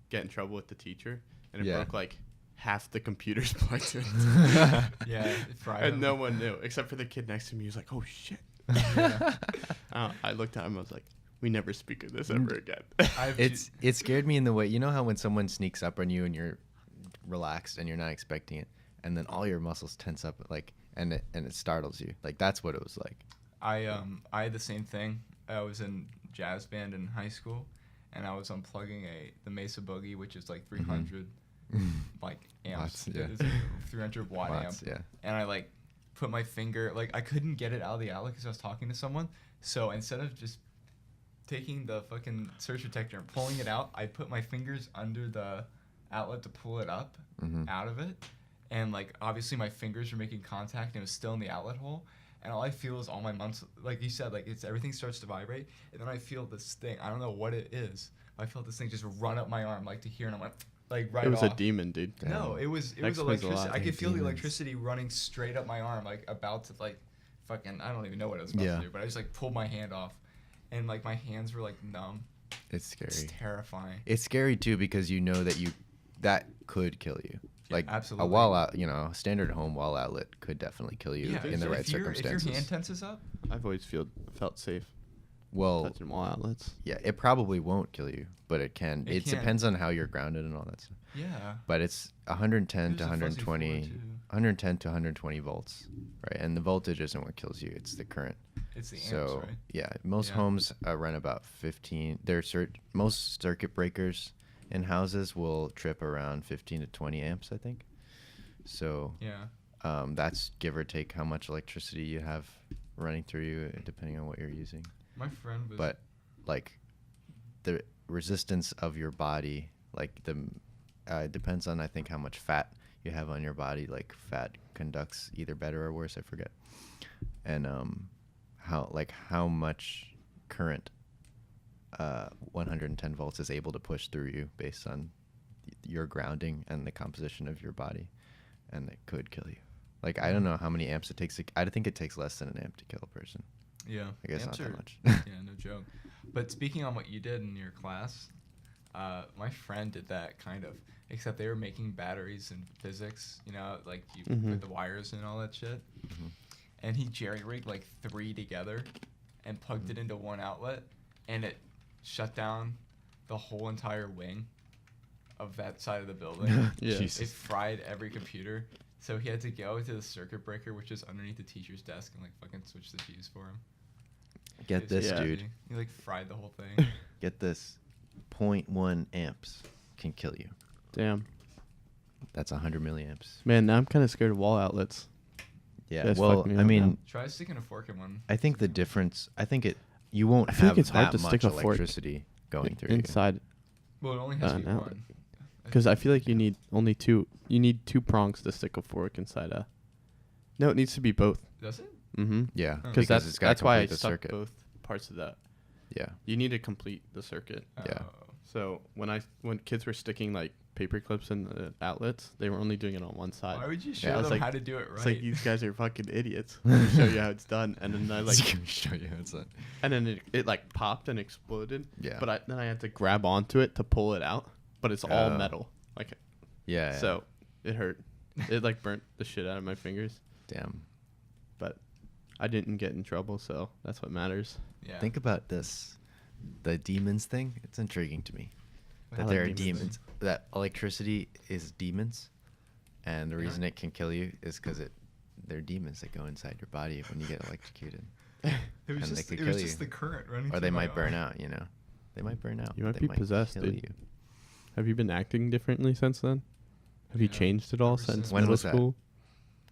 get in trouble with the teacher, and it Yeah. broke like half the computers plugged in. Yeah, it fried And him. no one knew except for the kid next to me. He was like, "Oh shit!" Yeah. I looked at him. I was like, "We never speak of this ever again." It scared me in the way, you know how when someone sneaks up on you and you're relaxed and you're not expecting it, and then all your muscles tense up like and it startles you. Like that's what it was like. I had the same thing. I was in jazz band in high school, and I was unplugging the Mesa Boogie, which is like 300 like amps. Watts, yeah. It's a 300 watt Watts, amp. yeah. And I like put my finger, like I couldn't get it out of the outlet because I was talking to someone. So instead of just taking the fucking surge protector and pulling it out, I put my fingers under the outlet to pull it up out of it. And like obviously my fingers were making contact and it was still in the outlet hole. And all I feel is all my muscles, like you said, like everything starts to vibrate. And then I feel this thing, I don't know what it is. I felt this thing just run up my arm like to here, and I'm like right It was off. a demon, dude. No, it was That explains a electricity. lot. I could feel the Demons. electricity running straight up my arm, like about to like fucking, I don't even know what I was about Yeah. to do, but I just like pulled my hand off, and like my hands were like numb. It's scary. It's terrifying. It's scary too because you know that could kill you. Like absolutely. a wall out, a standard home wall outlet could definitely kill you Yeah, in the so right if your circumstances. hand tenses up, I've always felt safe Well, touching wall outlets. yeah, it probably won't kill you, but it can. It It can. depends on how you're grounded and all that stuff. yeah. But it's 110 to There's a fuzzy floor, 120, too. 110 to 120 volts, right? And the voltage isn't what kills you; it's the current. It's the amps, So right? yeah, most Yeah. homes run about 15. Most circuit breakers in houses will trip around 15 to 20 amps, I think. So Yeah. that's give or take how much electricity you have running through you, depending on what you're using. My friend was. But like the resistance of your body, like it depends on I think how much fat you have on your body. Like fat conducts either better or worse, I forget. And how much current 110 volts is able to push through you based on your grounding and the composition of your body, and it could kill you. Like, I don't know how many amps it takes. I think it takes less than an amp to kill a person. Yeah. I guess Amps not are- that much. Yeah, no joke. But speaking on what you did in your class, my friend did that kind of, except they were making batteries in physics, you know, like you put the wires and all that shit. Mm-hmm. And he jerry-rigged like 3 together and plugged it into one outlet, and it shut down the whole entire wing of that side of the building. Yeah. Jesus. It fried every computer. So he had to go to the circuit breaker, which is underneath the teacher's desk, and like fucking switch the fuse for him. Get It was this, Yeah. dude. crazy. He like fried the whole thing. Get this. 0.1 amps can kill you. Damn. That's 100 milliamps. Man, now I'm kind of scared of wall outlets. Yeah. That's Well, fucking me I up mean, now. Try sticking a fork in one. I think the difference. I think you won't I feel have like it's hard that to much stick a fork electricity going through you. inside, Well, it only has to an be outlet. one. because I feel like you need only two. You need 2 prongs to stick a fork inside a. No, it needs to be both. Does it? Mm-hmm. Yeah, Oh. Because it's gotta that's why I complete the stuck circuit. both parts of that. Yeah. You need to complete the circuit. Yeah. Oh. So when kids were sticking like paper clips in the outlets, they were only doing it on one side. Why would you Yeah, show it's them like- how to do it right? It's like these guys are fucking idiots. Let me show you how it's done, and then I like, show you how it's done. and then it like popped and exploded. Yeah. But then I had to grab onto it to pull it out, but it's all Oh. metal. Like, Yeah. so it hurt. It like burnt the shit out of my fingers, Damn. but I didn't get in trouble, so that's what matters. yeah. Think about this. The demons thing. It's intriguing to me. I That like there are demons. demons. That electricity is demons, and the Yeah. reason it can kill you is because they're demons that go inside your body when you get electrocuted, it and was they just, could it kill was you. just the current running. or through they my might burn arm. out. You know, they might burn out. You but might they be possessed, kill dude. you. Have you been acting differently since then? Have you Yeah, changed at all ever since since- When middle was that? school?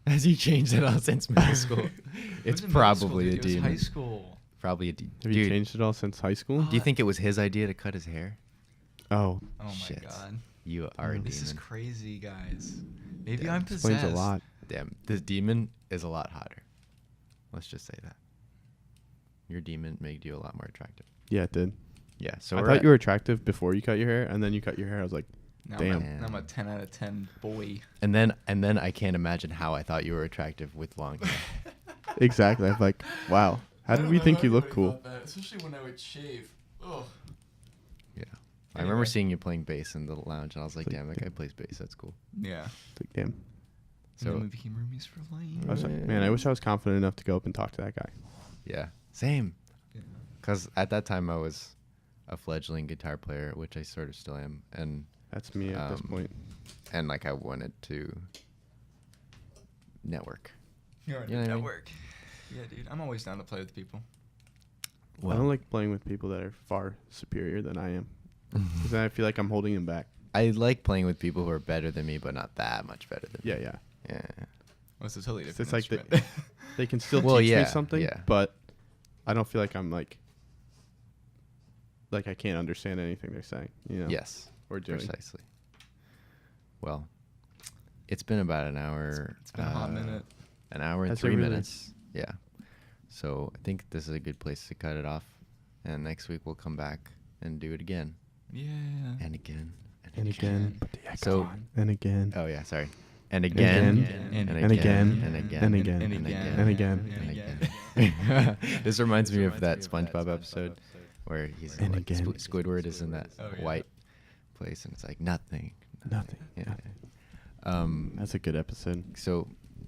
Has he changed it all since middle school? It It's wasn't middle school, probably dude. a It was demon. high school. Probably a Have you dude. changed it all since high school? Do you think it was his idea to cut his hair? Oh, Oh my Shit. god. You are a This is demon. crazy, guys. Maybe Yeah, I'm explains possessed. a lot. Damn, this demon is a lot hotter. Let's just say that. Your demon made you a lot more attractive. Yeah, it did. Yeah, so I we're thought at- you were attractive before you cut your hair, and then you cut your hair. I was like, Now Damn. I'm a 10 out of 10 boy. And then I can't imagine how I thought you were attractive with long hair. exactly. I'm like, wow. How did we think you look cool? Especially when I would shave. Ugh. Yeah. I Anyway. remember seeing you playing bass in the lounge, and I was like, Like, damn, that guy plays bass. That's cool. Yeah. It's like, damn. So and then So we became roomies for life. I was like, man, I wish I was confident enough to go up and talk to that guy. yeah, same. Yeah. Because at that time I was a fledgling guitar player, which I sort of still am, and That's me at this point. like I wanted to network. You're on You know what I mean? network. Yeah, dude. I'm always down to play with people. I don't like playing with people that are far superior than I am, because then I feel like I'm holding them back. I like playing with people who are better than me, but not that much better than Yeah, me. yeah. Yeah. Well, it's a totally It's different like instrument. They can still Well, teach yeah, me something, yeah. but I don't feel like I'm like I can't understand anything they're saying. You know? Yes. Or doing. Precisely. Well, it's been about an hour. It's been a hot minute. An hour and Has it 3 really? minutes. Yeah. So I think this is a good place to cut it off. And next week we'll come back and do it again. Yeah. And again. And again. Put the echo So- on. And again. Oh yeah, sorry. And again. again. And again. And again. And again. And again. And And again. again. And again. And again. This reminds me of that SpongeBob episode where he's And like again. Squidward is in that Oh, yeah. white place and it's like nothing. Nothing. Yeah. That's a good episode. So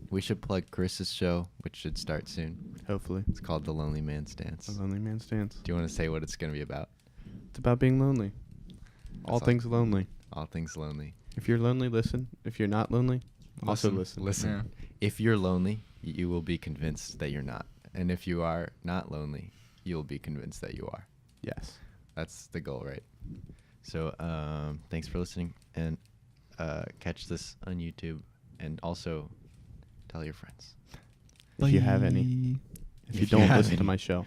we should plug Chris's show, which should start soon. Hopefully. It's called The Lonely Man's Dance. A lonely man's dance. Do you want to say what it's going to be about? It's about being lonely. All all. things lonely. All things lonely. If you're lonely, listen. If you're not lonely, also listen. Listen. Yeah. If you're lonely, you will be convinced that you're not. And if you are not lonely, you'll be convinced that you are. Yes. That's the goal, right? So thanks for listening. And catch this on YouTube. And also tell your friends. If you have any. If you If you don't have listen to any. my show.